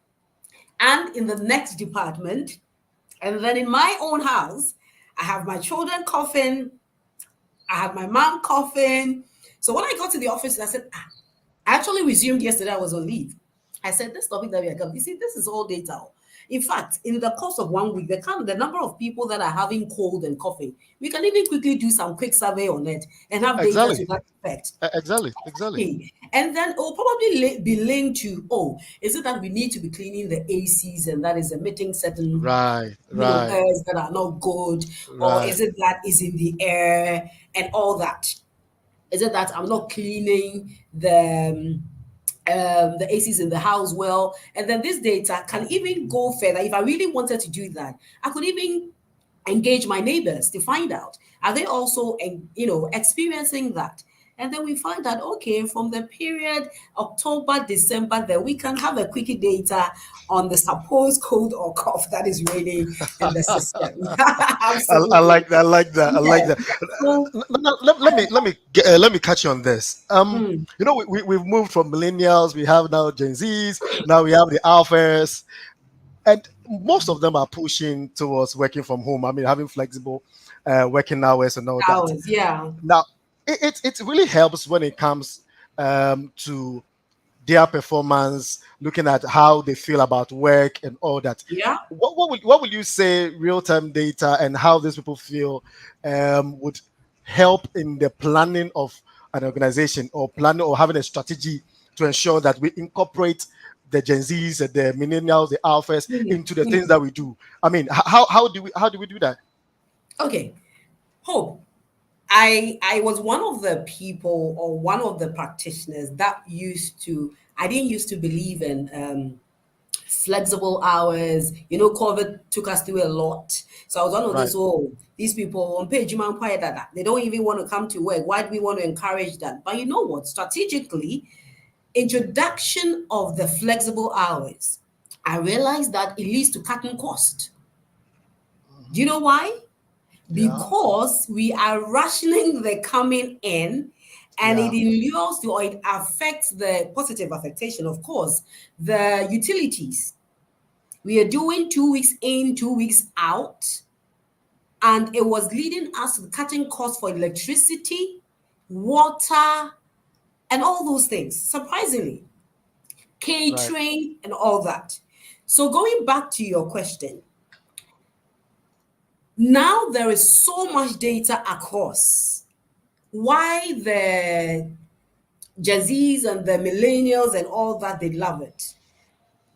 and in the next department. And then in my own house, I have my children coughing. I have my mom coughing. So when I got to the office, I said, I actually resumed yesterday. I was on leave. I said, this topic that we are covering, you see, this is all data. In fact, in the course of 1 week, the number of people that are having cold and coughing, we can even quickly do some quick survey on it and have data to that effect. Exactly. And then it will probably be linked to, is it that we need to be cleaning the ACs and that is emitting certain Right. airs that are not good, or is it that is in the air and all that? Is it that I'm not cleaning the ACs in the house well? And then this data can even go further. If I really wanted to do that, I could even engage my neighbors to find out, are they also experiencing that? And then we find that, okay, from the period October, December, then we can have a quickie data on the supposed cold or cough that is reigning in the system. I like that. So, Let me catch you on this. We've moved from millennials. We have now Gen Zs. Now we have the alphas, and most of them are pushing towards working from home. I mean, having flexible working hours and all that. yeah. Now, it really helps when it comes to their performance, looking at how they feel about work and all that. Yeah. What would you say real-time data and how these people feel would help in the planning of an organization, or planning or having a strategy to ensure that we incorporate the Gen Zs, the millennials, the alphas into the things that we do? I mean, how do we do that? Okay. Hope. I was one of the people, or one of the practitioners that I didn't used to believe in flexible hours. COVID took us through a lot. So I was one of those, these people on page, they don't even want to come to work. Why do we want to encourage that? But you know what? Strategically, introduction of the flexible hours, I realized that it leads to cutting cost. Do you know why? Because we are rationing the coming in, and it inures to, or it affects the positive affectation, of course, the utilities. We are doing 2 weeks in, 2 weeks out, and it was leading us to cutting costs for electricity, water, and all those things, surprisingly, catering, and all that. So going back to your question, now there is so much data across. Why the Gen Zs and the millennials and all that, they love it.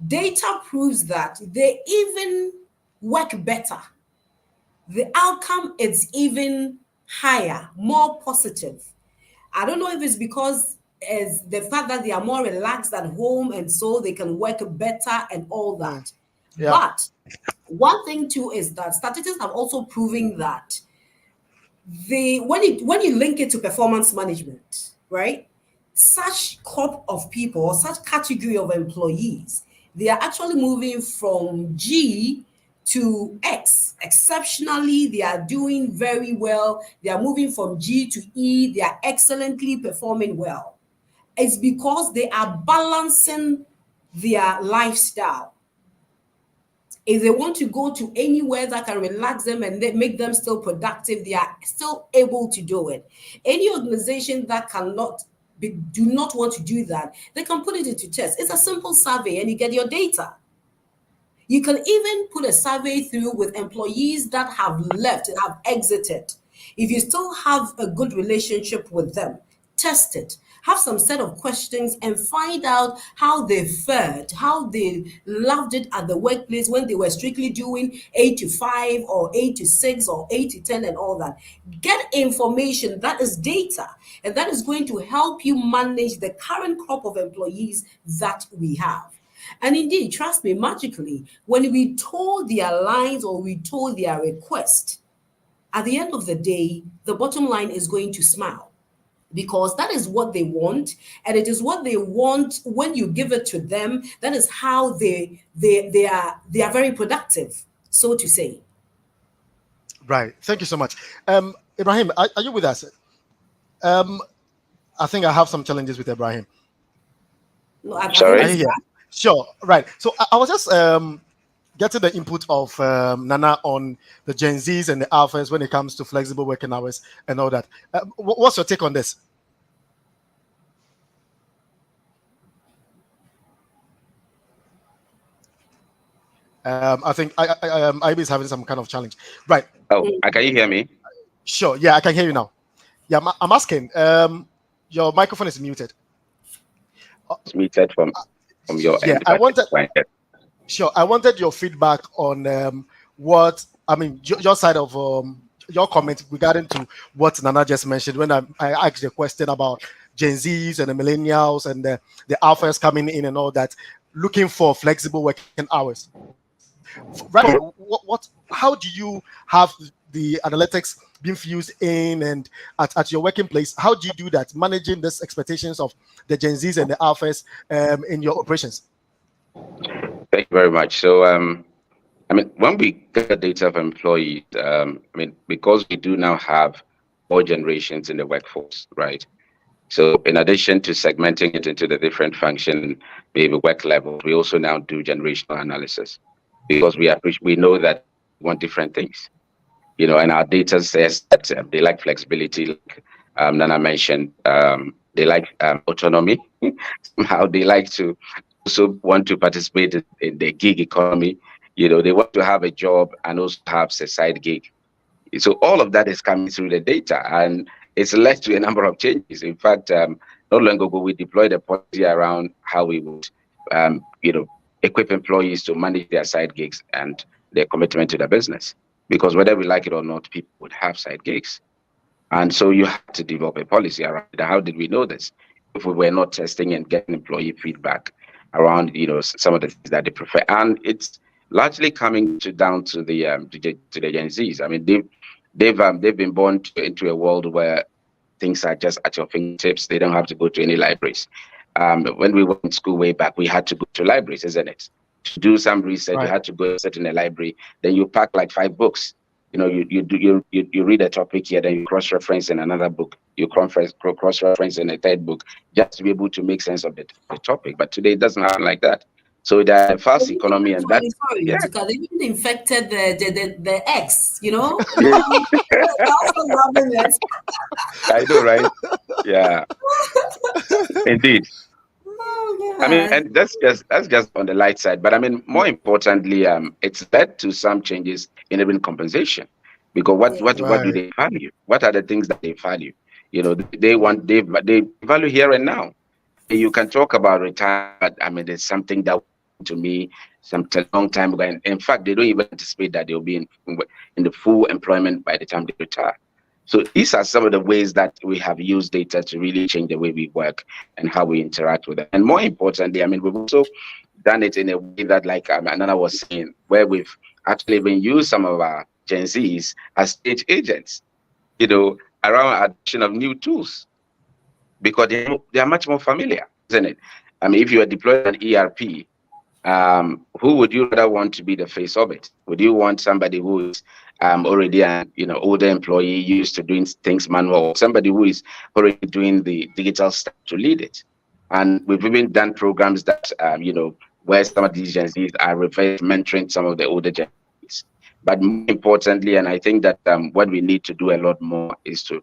Data proves that they even work better. The outcome is even higher, more positive. I don't know if it's because as the fact that they are more relaxed at home and so they can work better and all that. Yeah. But one thing too is that statistics have also proven that when you link it to performance management, right? Such crop of people or such category of employees, they are actually moving from G to X. Exceptionally, they are doing very well. They are moving from G to E. They are excellently performing well. It's because they are balancing their lifestyle. If they want to go to anywhere that can relax them and make them still productive, they are still able to do it. Any organization that do not want to do that, they can put it into test. It's a simple survey and you get your data. You can even put a survey through with employees that have left and have exited. If you still have a good relationship with them, test it. Have some set of questions and find out how they fared, how they loved it at the workplace when they were strictly doing 8 to 5 or 8 to 6 or 8 to 10 and all that. Get information that is data, and that is going to help you manage the current crop of employees that we have. And indeed, trust me, magically, when we told their lines or we told their request, at the end of the day, the bottom line is going to smile. Because that is what they want, and it is what they want when you give it to them. That is how they are very productive, so to say. Right. Thank you so much. Ibrahim, are you with us? I think I have some challenges with Ibrahim. No, Sorry. Sure. Right. So I was just getting the input of Nana on the Gen Zs and the Alphas when it comes to flexible working hours and all that. What's your take on this? I think IB is having some kind of challenge. Right. Oh, can you hear me? Sure. Yeah, I can hear you now. Yeah, I'm asking. Your microphone is muted. It's muted from your end. Sure. I wanted your feedback on your side of your comment regarding to what Nana just mentioned when I asked the question about Gen Zs and the millennials and the alphas coming in and all that, looking for flexible working hours. Right. How do you have the analytics being fused in and at your working place? How do you do that, managing these expectations of the Gen Zs and the alphas in your operations? Thank you very much. So, when we get the data of employees, because we do now have all generations in the workforce, right? So, in addition to segmenting it into the different function, maybe work levels, we also now do generational analysis because we know that we want different things, and our data says that they like flexibility, like Nana mentioned, they like autonomy. Somehow they like to also want to participate in the gig economy. They want to have a job and also have a side gig. So all of that is coming through the data, and it's led to a number of changes. In fact, not long ago, we deployed a policy around how we would, equip employees to manage their side gigs and their commitment to the business. Because whether we like it or not, people would have side gigs. And so you have to develop a policy around it. How did we know this? If we were not testing and getting employee feedback around, some of the things that they prefer. And it's largely coming down to the Gen Zs. I mean, they've been born into a world where things are just at your fingertips. They don't have to go to any libraries. When we went to school way back, we had to go to libraries, isn't it? To do some research, right. You had to go sit in a library. Then you pack like 5 books. You read a topic here, then you cross-reference in another book. You cross-reference in a third book, just to be able to make sense of the topic. But today it doesn't happen like that. So the fast economy and that. Yeah. Because they even infected the X, Yeah. I know, right? Yeah. Indeed. Oh, and that's just on the light side. But more importantly, it's led to some changes in even compensation, because what do they value? What are the things that they value? They value here and now. You can talk about retirement. It's something that to me some long time ago. And in fact, they don't even anticipate that they'll be in the full employment by the time they retire. So these are some of the ways that we have used data to really change the way we work and how we interact with it. And more importantly, I mean, we've also done it in a way that, like Anana was saying, where we've actually even used some of our Gen Zs as stage agents, around adoption of new tools, because they are much more familiar, isn't it? I mean, if you are deploying an ERP, who would you rather want to be the face of it? Would you want somebody who is already an older employee used to doing things manual, or somebody who is already doing the digital stuff to lead it? And we've even done programs that where some of these Gen Zs are reverse mentoring some of the older Gen Zs. But more importantly, and I think that what we need to do a lot more is to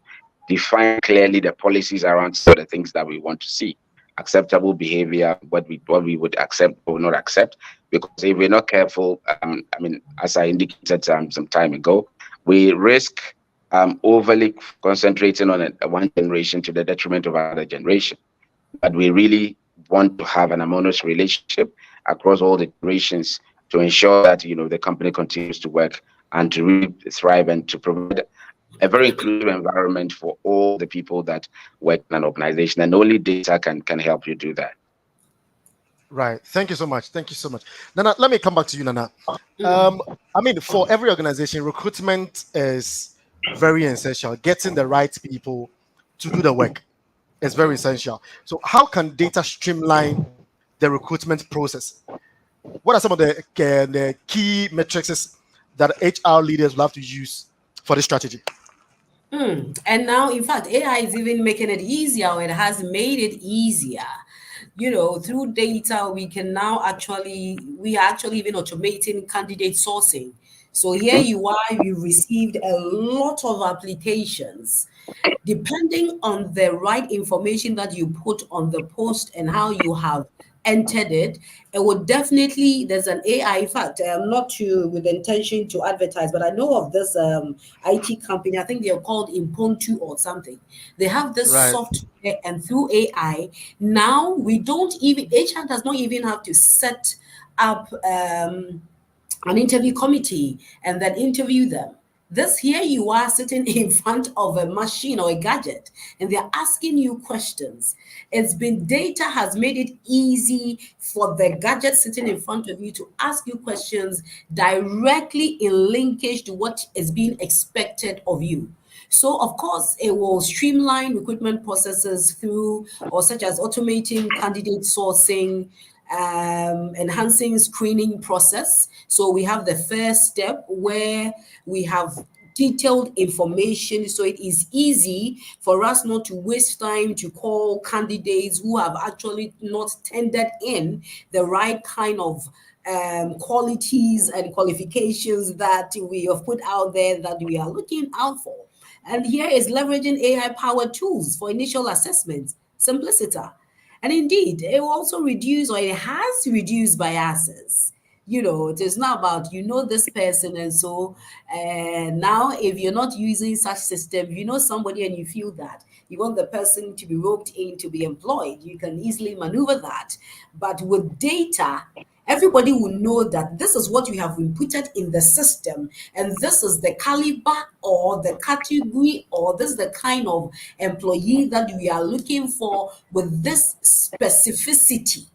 define clearly the policies around some of the things that we want to see. Acceptable behavior, what we would accept or not accept, because if we're not careful, I mean, as I indicated some time ago, we risk overly concentrating on one generation to the detriment of another generation. But we really want to have an harmonious relationship across all the generations to ensure that the company continues to work and to really thrive and to provide a very inclusive environment for all the people that work in an organization, and only data can help you do that. Right. Thank you so much. Thank you so much. Nana, let me come back to you, Nana. I mean, for every organization, recruitment is very essential. Getting the right people to do the work is very essential. So how can data streamline the recruitment process? What are some of the key metrics that HR leaders will have to use for this strategy? And now, in fact, AI is even making it easier, or it has made it easier. Through data, we are actually even automating candidate sourcing. So here you are, you received a lot of applications. Depending on the right information that you put on the post and how you have entered it, it would definitely, there's an AI, in fact, not with the intention to advertise, but I know of this IT company, I think they're called Impromptu or something. They have this software, and through AI, now HR does not even have to set up an interview committee and then interview them. Here you are sitting in front of a machine or a gadget, and they're asking you questions. Data has made it easy for the gadget sitting in front of you to ask you questions directly in linkage to what is being expected of you. So, of course, it will streamline recruitment processes such as automating candidate sourcing, enhancing screening process. So we have the first step where we have detailed information, so it is easy for us not to waste time to call candidates who have actually not tendered in the right kind of qualities and qualifications that we have put out there that we are looking out for. And here is leveraging AI-powered tools for initial assessments, simplicity. And indeed, it will also reduce, or it has reduced, biases. It is not about, this person. And so now, if you're not using such system, somebody and you feel that you want the person to be roped in to be employed, you can easily maneuver that. But with data, everybody will know that this is what you have inputted in the system, and this is the caliber or the category, or this is the kind of employee that we are looking for with this specificity.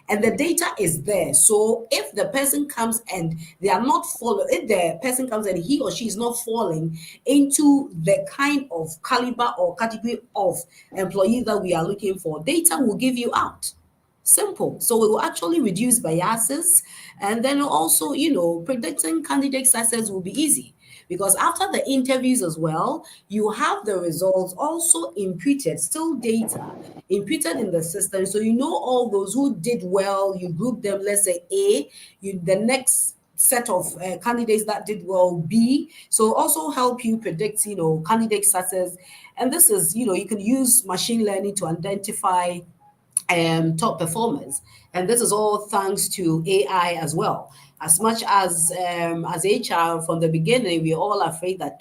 And the data is there. So if the person comes and they are not following, if the person comes and he or she is not falling into the kind of caliber or category of employee that we are looking for, data will give you out. Simple. So it will actually reduce biases. And then also, predicting candidate success will be easy, because after the interviews as well, you have the results also imputed, still data imputed in the system. So all those who did well, you group them, let's say A, the next set of candidates that did well, B. So also help you predict, candidate success. And this is, you can use machine learning to identify top performers, and this is all thanks to AI as well. As much as HR from the beginning, we're all afraid that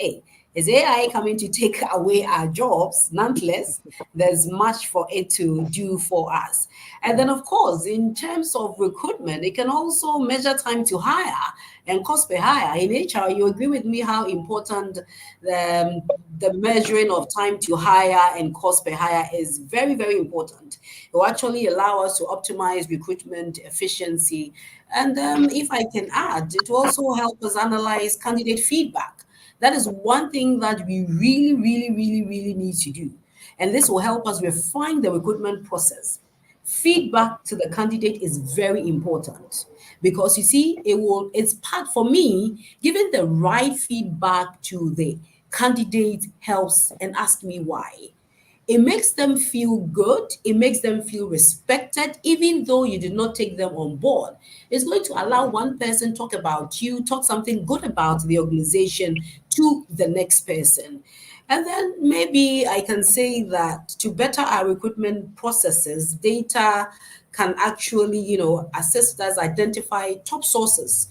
Is AI coming to take away our jobs? Nonetheless, there's much for it to do for us. And then, of course, in terms of recruitment, it can also measure time to hire and cost per hire. In HR, you agree with me how important the measuring of time to hire and cost per hire is very, very important. It will actually allow us to optimize recruitment efficiency. And if I can add, it will also help us analyze candidate feedback. That is one thing that we really, really, really, really need to do. And this will help us refine the recruitment process. Feedback to the candidate is very important because you see, it's part for me, giving the right feedback to the candidate helps and ask me why. It makes them feel good. It makes them feel respected, even though you did not take them on board. It's going to allow one person talk about you, talk something good about the organization to the next person. And then maybe I can say that to better our recruitment processes, data can actually, assist us identify top sources,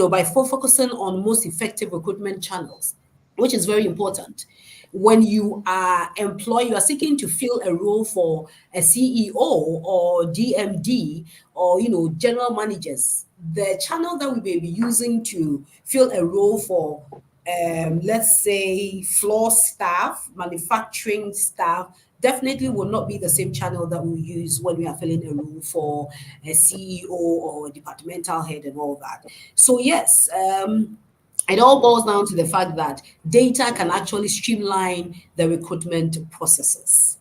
by focusing on most effective recruitment channels, which is very important. When you are employed, you are seeking to fill a role for a CEO or DMD or general managers. The channel that we may be using to fill a role for, let's say, floor staff, manufacturing staff, definitely will not be the same channel that we use when we are filling a role for a CEO or a departmental head and all that. So yes, it all boils down to the fact that data can actually streamline the recruitment processes.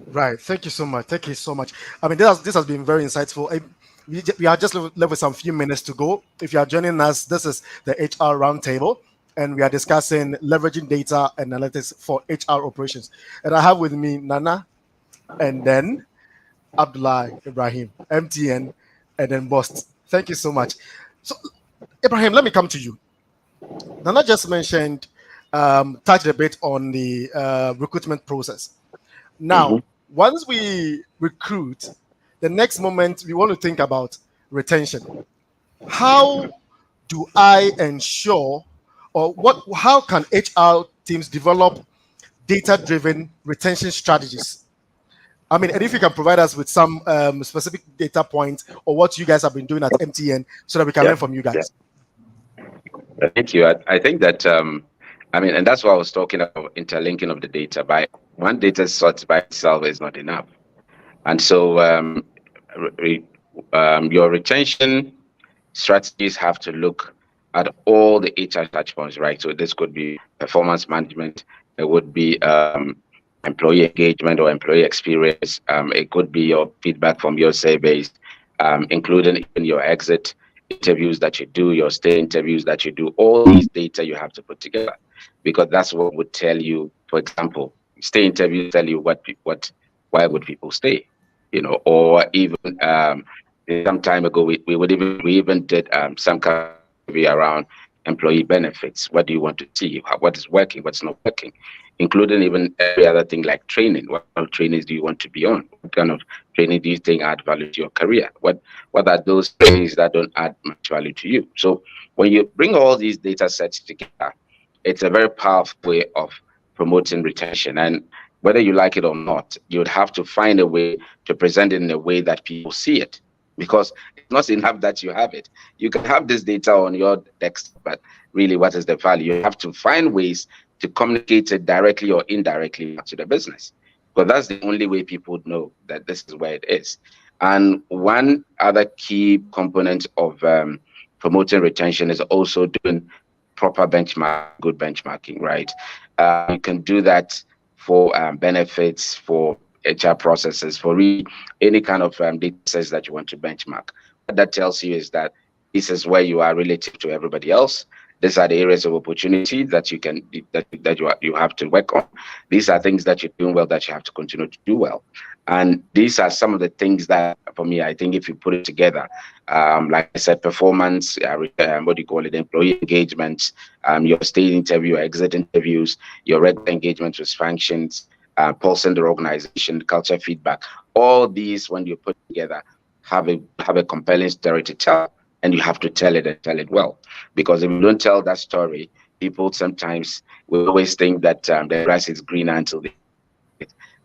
Right. Thank you so much. Thank you so much. I mean, this has been very insightful. We are just left with some few minutes to go. If you are joining us, this is the HR Roundtable, and we are discussing leveraging data and analytics for HR operations. And I have with me Nana, and then Abdallah Ibrahim, MTN, and then BOST. Thank you so much. So, Ibrahim, let me come to you. Nana just mentioned, touched a bit on the recruitment process. Now, once we recruit, the next moment we want to think about retention. How do I ensure, or how can HR teams develop data-driven retention strategies? I mean, and if you can provide us with some specific data points or what you guys have been doing at MTN so that we can learn from you guys. Thank you. I think that, and that's why I was talking about interlinking of the data. By one data source by itself is not enough. And so your retention strategies have to look at all the HR touchpoints, right? So this could be performance management. It would be employee engagement or employee experience. It could be your feedback from your surveys, including even your exit interviews that you do, your stay interviews that you do. All these data you have to put together, because that's what would tell you. For example, stay interviews tell you why would people stay, or even some time ago we even did some kind of review around employee benefits. What do you want to see? What is working? What's not working? Including even every other thing like training. What kind of trainings do you want to be on? What kind of training do you think add value to your career? What are those things that don't add much value to you? So when you bring all these data sets together, it's a very powerful way of promoting retention. And whether you like it or not, you would have to find a way to present it in a way that people see it. Because it's not enough that you have it. You can have this data on your desktop, but really, what is the value? You have to find ways to communicate it directly or indirectly to the business, because that's the only way people would know that this is where it is. And one other key component of promoting retention is also doing proper good benchmarking, right? You can do that for benefits, for HR processes, for really any kind of data sets that you want to benchmark. What that tells you is that this is where you are relative to everybody else. These are the areas of opportunity that you have to work on. These are things that you're doing well that you have to continue to do well. And these are some of the things that, for me, I think if you put it together, like I said, performance, employee engagement, your state interview, your exit interviews, your regular engagement with functions, pulsing the organization, culture feedback, all these, when you put together, have a compelling story to tell. And you have to tell it and tell it well, because if you don't tell that story, people sometimes we always think that the grass is greener until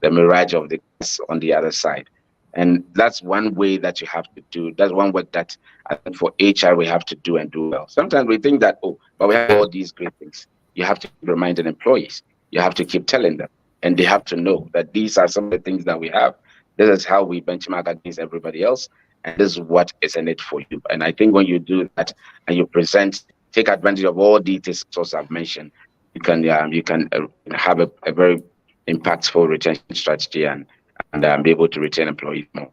the mirage of the grass on the other side. And that's one way that you have to do. That's one work that I think for HR we have to do and do well. Sometimes we think that, oh, but we have all these great things. You have to keep reminding employees. You have to keep telling them. And they have to know that these are some of the things that we have. This is how we benchmark against everybody else. And this is what is in it for you. And I think when you do that and you present, take advantage of all these things I've mentioned, you can have a very impactful retention strategy and be able to retain employees more.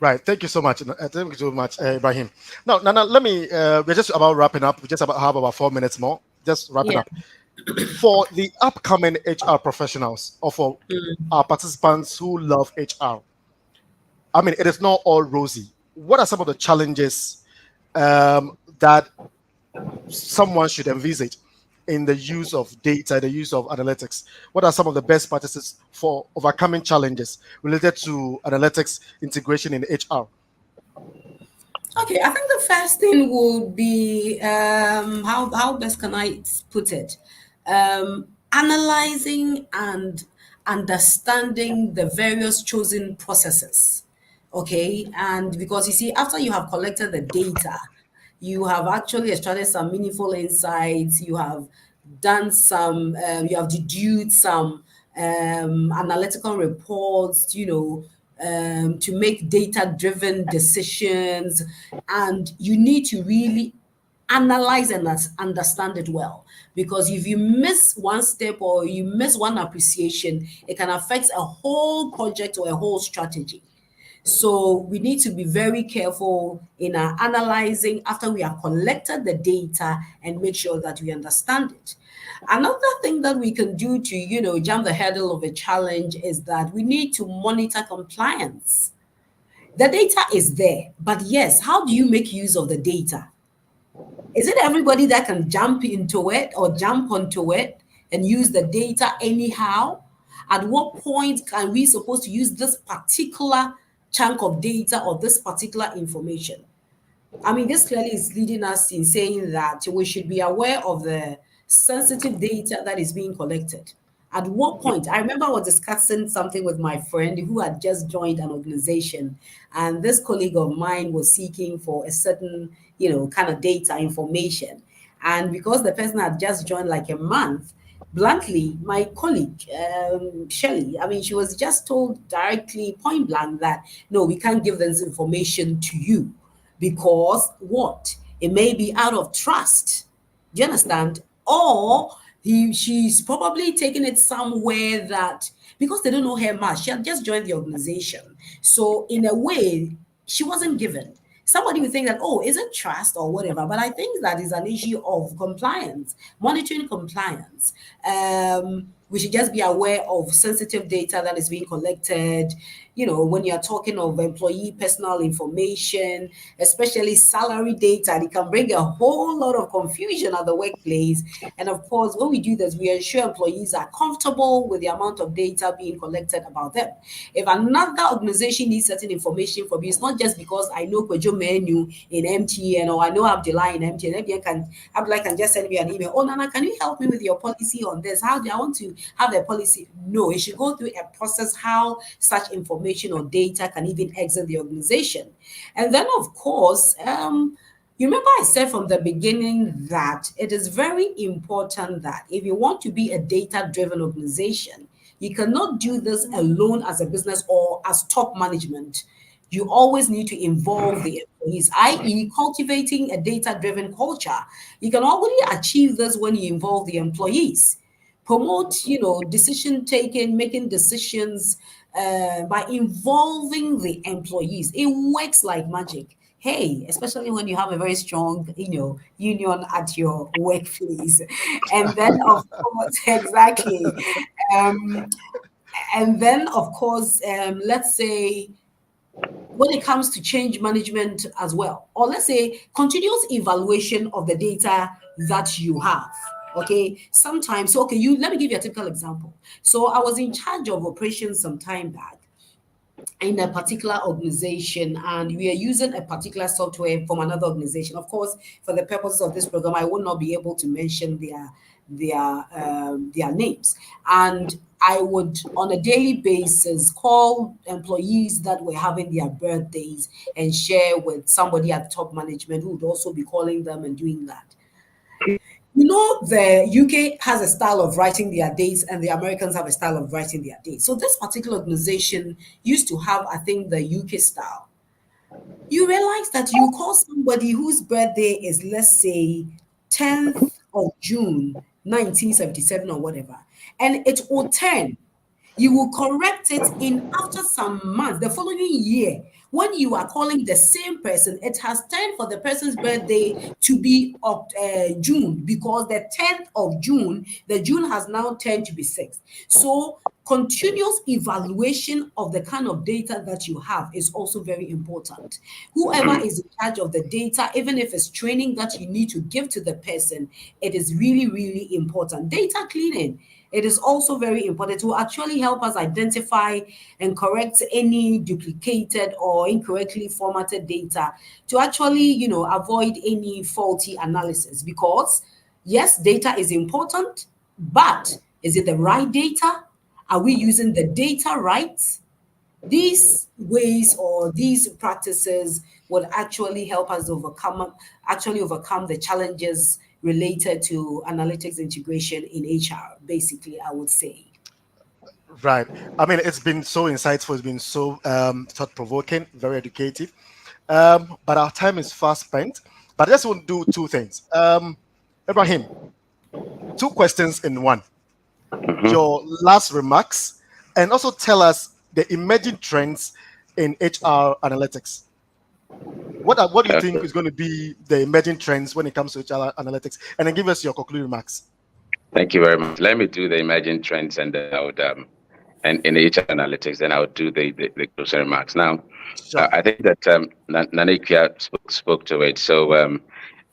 Right. Thank you so much. Thank you so much, Ibrahim. Now, Nana, let me, we're just about wrapping up. We just have about 4 minutes more. Just wrapping up. For the upcoming HR professionals or for our participants who love HR, I mean, it is not all rosy. What are some of the challenges that someone should envisage in the use of data, the use of analytics? What are some of the best practices for overcoming challenges related to analytics integration in HR? Okay, I think the first thing would be how best can I put it? Analyzing and understanding the various chosen processes. Okay, and because you see, after you have collected the data, you have actually extracted some meaningful insights, you have done some, you have deduced some analytical reports, to make data-driven decisions, and you need to really analyze and understand it well. Because if you miss one step or you miss one appreciation, it can affect a whole project or a whole strategy. So we need to be very careful in our analyzing after we have collected the data and make sure that we understand it. Another thing that we can do to, jump the hurdle of a challenge is that we need to monitor compliance. The data is there, but yes, how do you make use of the data? Is it everybody that can jump into it or jump onto it and use the data anyhow? At what point are we supposed to use this particular chunk of data or this particular information? I mean, this clearly is leading us in saying that we should be aware of the sensitive data that is being collected. At what point? I remember I was discussing something with my friend who had just joined an organization, and this colleague of mine was seeking for a certain, kind of data information. And because the person had just joined like a month, bluntly, my colleague, Shelley, I mean, she was just told directly, point blank, that no, we can't give this information to you because what? It may be out of trust. Do you understand? Or she's probably taking it somewhere that because they don't know her much, she had just joined the organization. So in a way, she wasn't given. Somebody would think that, oh, is it trust or whatever? But I think that is an issue of compliance, monitoring compliance. We should just be aware of sensitive data that is being collected. When you're talking of employee personal information, especially salary data, it can bring a whole lot of confusion at the workplace. And of course, when we do this, we ensure employees are comfortable with the amount of data being collected about them. If another organization needs certain information from you, it's not just because I know Kwejo Menu in MTN or I know Abdallah in MTN. Abdallah can just send me an email. Oh, Nana, can you help me with your policy on this? How do I want to have a policy? No, it should go through a process how such information or data can even exit the organization. And then, of course, you remember I said from the beginning that it is very important that if you want to be a data-driven organization, you cannot do this alone as a business or as top management. You always need to involve the employees, i.e. cultivating a data-driven culture. You can only achieve this when you involve the employees. Promote, decision taking, making decisions by involving the employees. It works like magic. Hey, especially when you have a very strong, union at your workplace. And then, of course, exactly. And then, of course, let's say, when it comes to change management as well, or let's say continuous evaluation of the data that you have. Okay, sometimes, let me give you a typical example. So I was in charge of operations some time back, in a particular organization, and we are using a particular software from another organization. Of course, for the purposes of this program, I will not be able to mention their names. And I would, on a daily basis, call employees that were having their birthdays and share with somebody at top management who would also be calling them and doing that. You know, the UK has a style of writing their dates, and the Americans have a style of writing their dates. So this particular organization used to have, I think, the UK style. You realize that you call somebody whose birthday is, let's say, 10th of June, 1977 or whatever, and it will turn. You will correct it in after some months, the following year. When you are calling the same person, it has turned for the person's birthday to be June, because the 10th of June, the June has now turned to be 6th. So continuous evaluation of the kind of data that you have is also very important. Whoever is in charge of the data, even if it's training that you need to give to the person, it is really, really important. Data cleaning. It is also very important to actually help us identify and correct any duplicated or incorrectly formatted data, to actually, avoid any faulty analysis. Because yes, data is important, but is it the right data? Are we using the data right? These ways or these practices will actually help us overcome the challenges related to analytics integration in HR, basically, I would say. Right. I mean, it's been so insightful. It's been so thought-provoking, very educative. But our time is fast spent. But I just want to do two things. Ibrahim, two questions in one. Your last remarks, and also tell us the emerging trends in HR analytics. What do you think is going to be the emerging trends when it comes to HR analytics? And then give us your concluding remarks. Thank you very much. Let me do the emerging trends, and then I would and in HR analytics, then I would do the closing remarks. Now, Sure. I think that Nanikia spoke to it. So,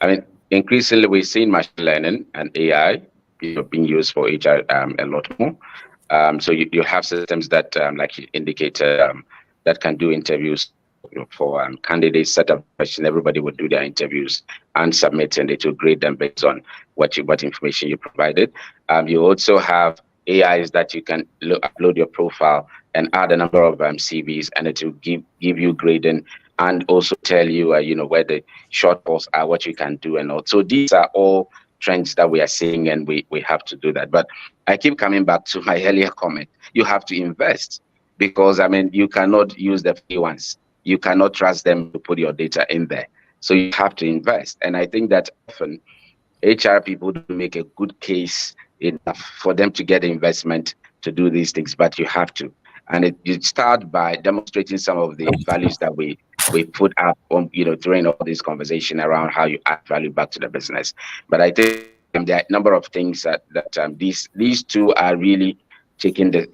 I mean, increasingly we're seeing machine learning and AI being used for HR a lot more. So you have systems that, like you indicated, that can do interviews for candidates, set up question. Everybody would do their interviews and submit, and it will grade them based on what information you provided. You also have AIs that you can upload your profile and add a number of CVs, and it will give you grading and also tell you where the shortfalls are, what you can do, and all. So these are all trends that we are seeing, and we have to do that. But I keep coming back to my earlier comment. You have to invest, because I mean, you cannot use the free ones. You cannot trust them to put your data in there. So you have to invest. And I think that often HR people do make a good case enough for them to get investment to do these things, but you have to. And you start by demonstrating some of the values that we put up on, during all this conversation around how you add value back to the business. But I think there are a number of things that these two are really taking the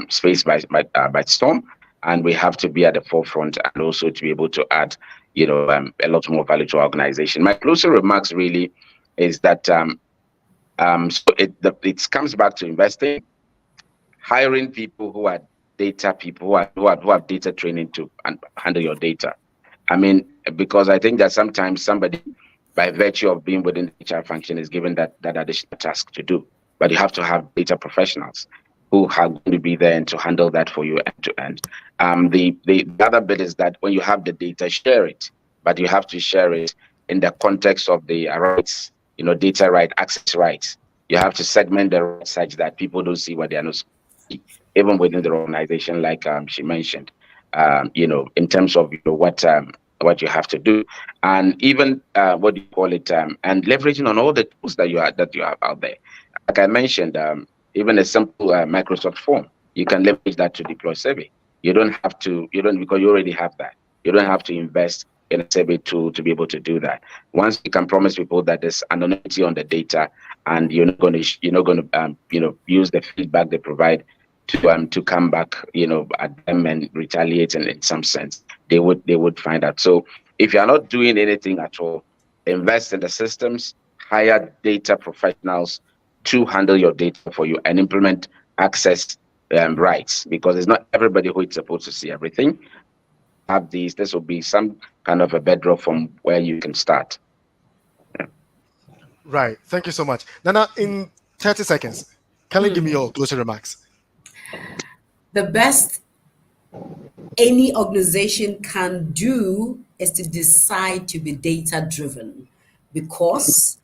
space by storm, and we have to be at the forefront, and also to be able to add a lot more value to our organization. My closing remarks really is that so it comes back to investing, hiring people who are data people, who have data training to handle your data. I mean, because I think that sometimes somebody, by virtue of being within the HR function, is given that additional task to do. But you have to have data professionals who are going to be there and to handle that for you end to end. The other bit is that when you have the data, share it, but you have to share it in the context of the rights, data right, access rights. You have to segment the rights such that people don't see what they are not seeing, even within the organization, like she mentioned. In terms of what you have to do, and even what do you call it, and leveraging on all the tools that you have out there. Like I mentioned, even a simple Microsoft form, you can leverage that to deploy survey. You don't have to, because you already have that. You don't have to invest in a survey tool to be able to do that. Once you can promise people that there's anonymity on the data, and you're not going to use the feedback they provide to come back at them and retaliate, and in some sense they would find out. So if you're not doing anything at all, invest in the systems, hire data professionals to handle your data for you, and implement access rights, because it's not everybody who is supposed to see everything. Have these, this will be some kind of a bedrock from where you can start. Right. Thank you so much. Nana, in 30 seconds, can you give me your closing remarks? The best any organization can do is to decide to be data driven, because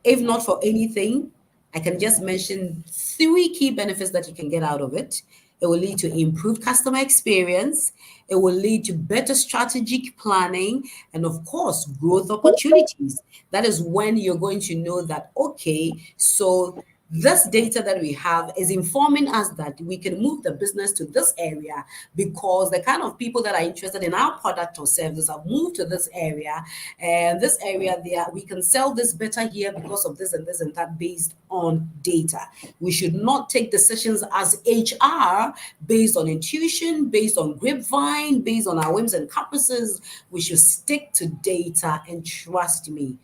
if not for anything, I can just mention 3 key benefits that you can get out of it. It will lead to improved customer experience. It will lead to better strategic planning, and of course, growth opportunities. That is when you're going to know that, okay, so this data that we have is informing us that we can move the business to this area because the kind of people that are interested in our product or services have moved to this area, and this area there we can sell this better here because of this and this and that based on data. We should not take decisions as HR based on intuition, based on grapevine, based on our whims and caprices. We should stick to data, and trust me,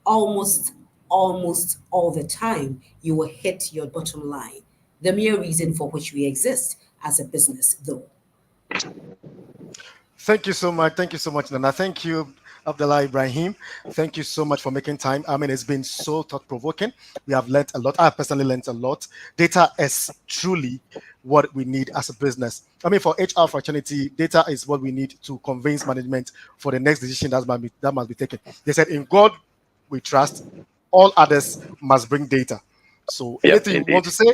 almost all the time, you will hit your bottom line. The mere reason for which we exist as a business, though. Thank you so much. Thank you so much, Nana. Thank you, Abdallah Ibrahim. Thank you so much for making time. I mean, it's been so thought-provoking. We have learned a lot. I personally learned a lot. Data is truly what we need as a business. I mean, for HR fraternity, data is what we need to convince management for the next decision that must be taken. They said, in God we trust, all others must bring data. So anything you want to say,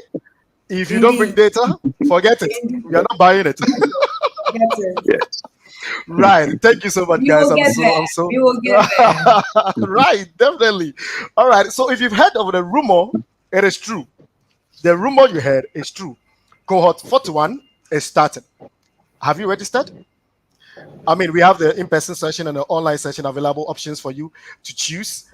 if you don't bring data, forget it. You're not buying it. Yes. Right. Thank you so much, guys. We will get there. Right, definitely. All right. So if you've heard of the rumor, it is true. The rumor you heard is true. Cohort 41 is started. Have you registered? I mean, we have the in-person session and the online session available, options for you to choose.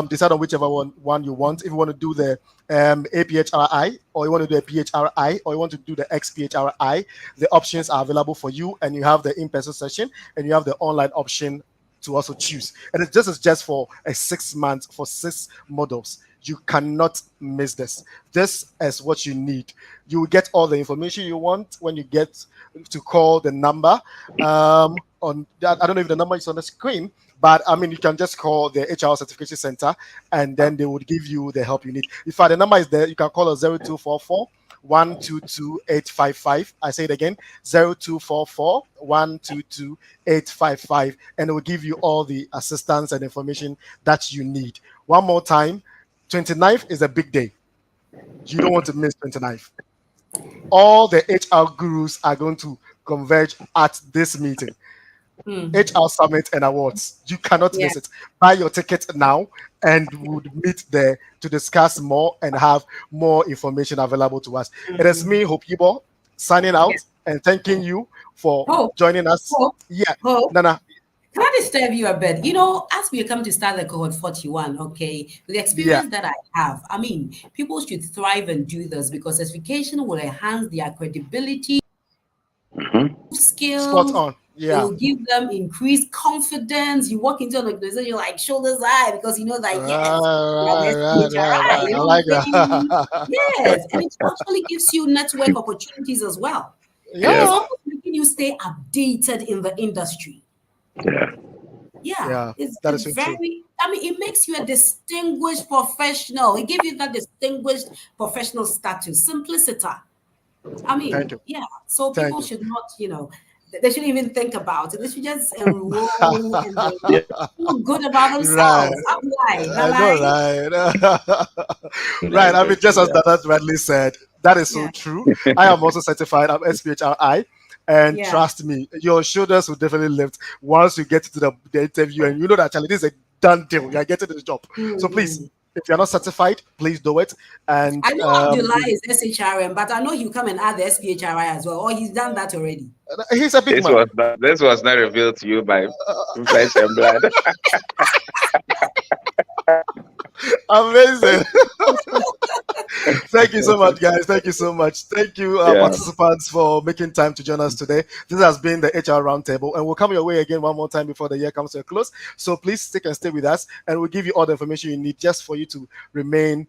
Decide on whichever one you want. If you want to do the APHRI, or you want to do a PHRI, or you want to do the XPHRI, the options are available for you, and you have the in-person session and you have the online option to also choose. And this is just for a 6 months, for 6 models. You cannot miss this. This is what you need. You will get all the information you want when you get to call the number. On that, I don't know if the number is on the screen, but I mean, you can just call the HR Certification Center, and then they would give you the help you need. In fact, the number is there. You can call us 0244 122 855. I say it again, 0244 122 855, and it will give you all the assistance and information that you need. One more time, 29th is a big day. You don't want to miss 29th. All the HR gurus are going to converge at this meeting. HR Summit and Awards. You cannot miss it. Buy your ticket now, and we'll meet there to discuss more and have more information available to us. It is me, Hope Yibo, signing out and thanking you for joining us. Nana. Can I disturb you a bit? You know, as we come to start the cohort 41, okay, the experience that I have, I mean, people should thrive and do this because certification will enhance their credibility, skills. Spot on. It will give them increased confidence. You walk into an organization, you're like shoulders high because you know that I like that. Yes, and it actually gives you network opportunities as well. Yeah. And it's also making you stay updated in the industry. Yeah. It's very true. I mean, it makes you a distinguished professional. It gives you that distinguished professional status, simplicity. I mean, so people should not, you know, they shouldn't even think about it. They should just enroll and feel good about themselves. Right. I mean, just as Dada rightly said, that is so true. I am also certified. I'm SPHRI. And trust me, your shoulders will definitely lift once you get to the interview and you know that actually this is a done deal. You're getting the job. So please, if you're not certified, please do it. And I know Abdullah is SHRM, but I know he'll come and add the SPHRI as well. Or he's done that already. He's a big man. This was not revealed to you by flesh and blood. Amazing. Thank you so much, guys. Thank you so much. Thank you, participants, for making time to join us today. This has been the HR Roundtable, and we'll come your way again one more time before the year comes to a close. So please stick and stay with us, and we'll give you all the information you need just for you to remain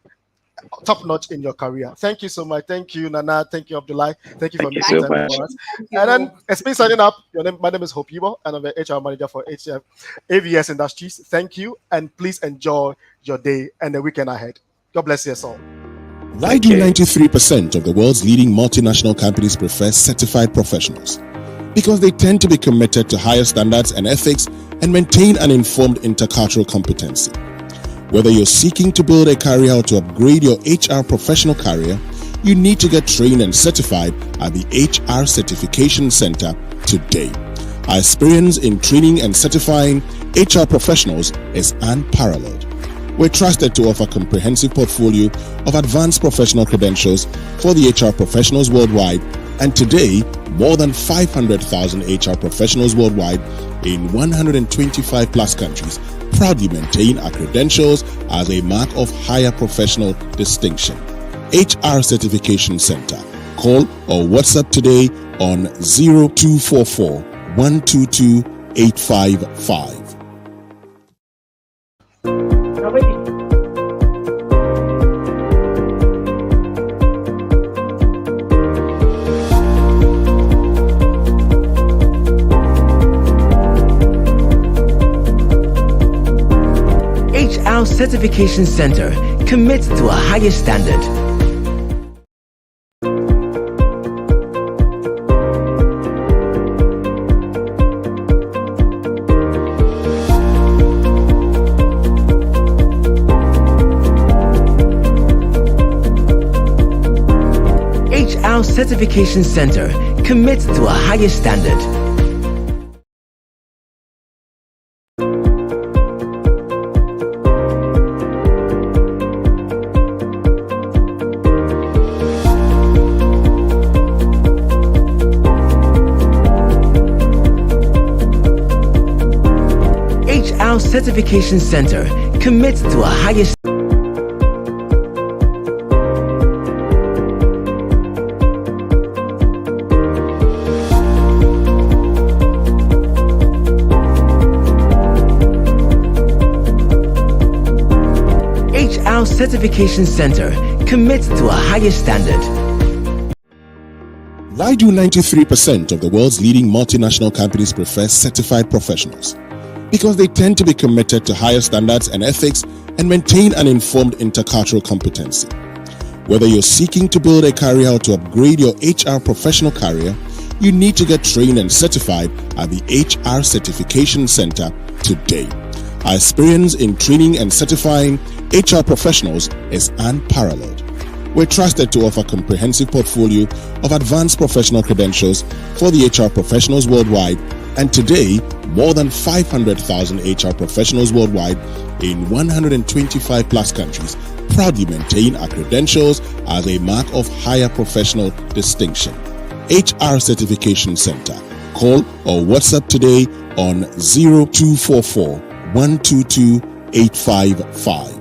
top notch in your career. Thank you so much. Thank you, Nana. Thank you, Abdullah. Thank you for making so time for us. And then, it's been signing up. My name is Hope Yibo, and I'm the HR manager for AVS Industries. Thank you, and please enjoy your day and the weekend ahead. God bless you all. Why do 93% of the world's leading multinational companies prefer certified professionals? Because they tend to be committed to higher standards and ethics and maintain an informed intercultural competency. Whether you're seeking to build a career or to upgrade your HR professional career, you need to get trained and certified at the HR Certification Center today. Our experience in training and certifying HR professionals is unparalleled. We're trusted to offer a comprehensive portfolio of advanced professional credentials for the HR professionals worldwide, and today, more than 500,000 HR professionals worldwide in 125 plus countries proudly maintain our credentials as a mark of higher professional distinction. HR Certification Center. Call or WhatsApp today on 0244 122 855. HR Certification Center commits to a higher standard. HR Certification Center commits to a higher standard. HR Certification Center commits to a higher standard. HR Certification Center commits to a higher standard. Why do 93% of the world's leading multinational companies prefer certified professionals? Because they tend to be committed to higher standards and ethics and maintain an informed intercultural competency. Whether you're seeking to build a career or to upgrade your HR professional career, you need to get trained and certified at the HR Certification Center today. Our experience in training and certifying HR professionals is unparalleled. We're trusted to offer a comprehensive portfolio of advanced professional credentials for the HR professionals worldwide, and today, more than 500,000 HR professionals worldwide in 125 plus countries proudly maintain our credentials as a mark of higher professional distinction. HR Certification Center. Call or WhatsApp today on 0244 122 855.